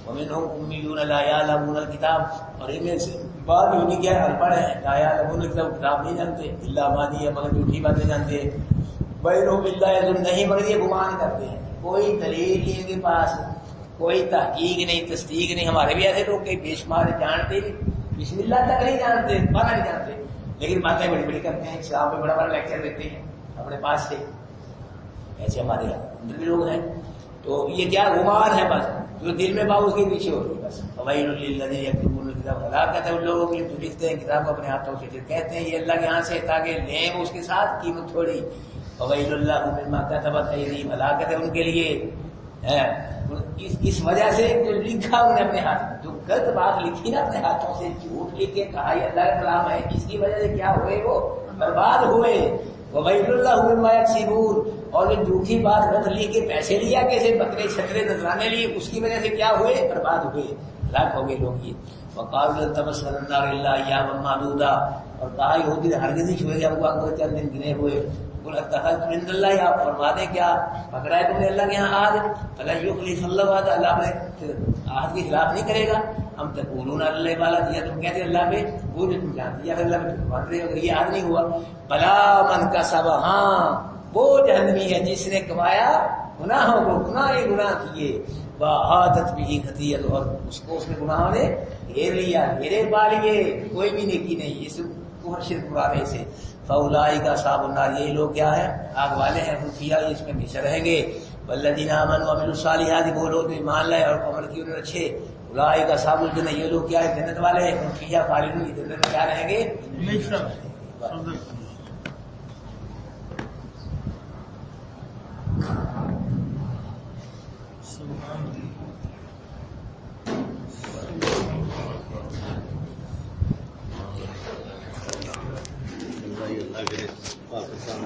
ومنهم امیون لا یعلمون الکتاب, اور ان میں سے بعض یہودی کیا ہے, ان پڑھ ہیں, لا یعلمون الکتاب, کتاب نہیں جانتے, الا مانی ہے, مگر جھوٹی باتیں جانتے ہیں. بینهم باللہ, نہیں مگر یہ گمان کرتے ہیں, کوئی دلیل نہیں ان کے پاس, کوئی تحقیق نہیں, تصدیق نہیں. ہمارے بھی ایسے لوگ کئی بے شمار جانتے نہیں, بسم اللہ تک نہیں جانتے, پڑھنا نہیں جانتے, لیکن باتیں بڑی بڑی کرتے ہیں, اسلام میں بڑا بڑا لیکچر دیتے ہیں اپنے پاس سے. ایسے ہمارے اندر بھی لوگ ہیں. تو یہ کیا گمان ہے بس جو دل میں باؤ اس کے پیچھے ہوگی بس. فویل للذین یکتبون الکتاب، ہلاکت ہے ان لوگوں کے جو لکھتے ہیں کتاب کو اپنے ہاتھوں سے، پھر کہتے ہیں یہ اللہ کے ہاں سے تاکہ لیں اس کے ساتھ قیمت تھوڑی. فویل لهم مما کتبت ایدیہم، ہلاکت ہے ان کے لیے اس وجہ سے جو لکھا انہوں نے اپنے ہاتھ، جو غلط بات لکھی نا اپنے ہاتھوں سے، جھوٹ لکھ کے کہا یہ اللہ کا کلام ہے، اس کی وجہ سے کیا ہوئے وہ برباد ہوئے. وویل لهم مما یکسبون، اور جو جھوٹی بات غلط لکھ کے پیسے لیا کیسے بکرے چھترے نذرانے لیے، اس کی وجہ سے کیا ہوئے برباد ہوئے، ہلاک ہو گئے لوگ. یہ وقالوا لن تمسنا النار الا ایاما معدودا، اور کہا یہودی ہرگز نہیں چھوئے گا ہوا کو چند دن گنے ہوئے. قل اتخذتم عند اللہ، آپ فرما دیں کیا پکڑا ہے تم نے اللہ کے یہاں عہد، فلن یخلف اللہ وعدہ، اللہ اپنے عہد کے خلاف نہیں کرے گا. ہم تقولون اللہ والا دیا، تم کہتے اللہ پہ وہ جو تم جانتی ہے اللہ پہ مان رہے ہو، یہ عہد نہیں ہوا. بلا من کسب، ہاں وہ جہنمی ہے جس نے کمایا گناہوں کو، گناہ کیے، وَأَحَاطَتْ بِهِ خَطِيئَتُهُ، اور اس کو اس نے گناہوں نے گھیر لیا، گھیرے پا لیے، کوئی بھی نیکی نہیں اس کو شرک پرانے سے. فَأُولَٰئِکَ أَصْحَابُ النَّارِ، یہی لوگ کیا ہیں آگ والے ہیں، ہم فیہا، اس میں ہمیشہ رہیں گے. وَالَّذِينَ آمَنُوا وَعَمِلُوا الصَّالِحَاتِ، وہ لوگ جو ایمان لائے اور عمل کیے انہوں نے اچھے. اولئک اصحاب الجنہ، یہ لوگ کیا ہے جنت والے ہیں، ہم فیہا خالدون، جنت میں کیا رہیں گے ہمیشہ. پاکستان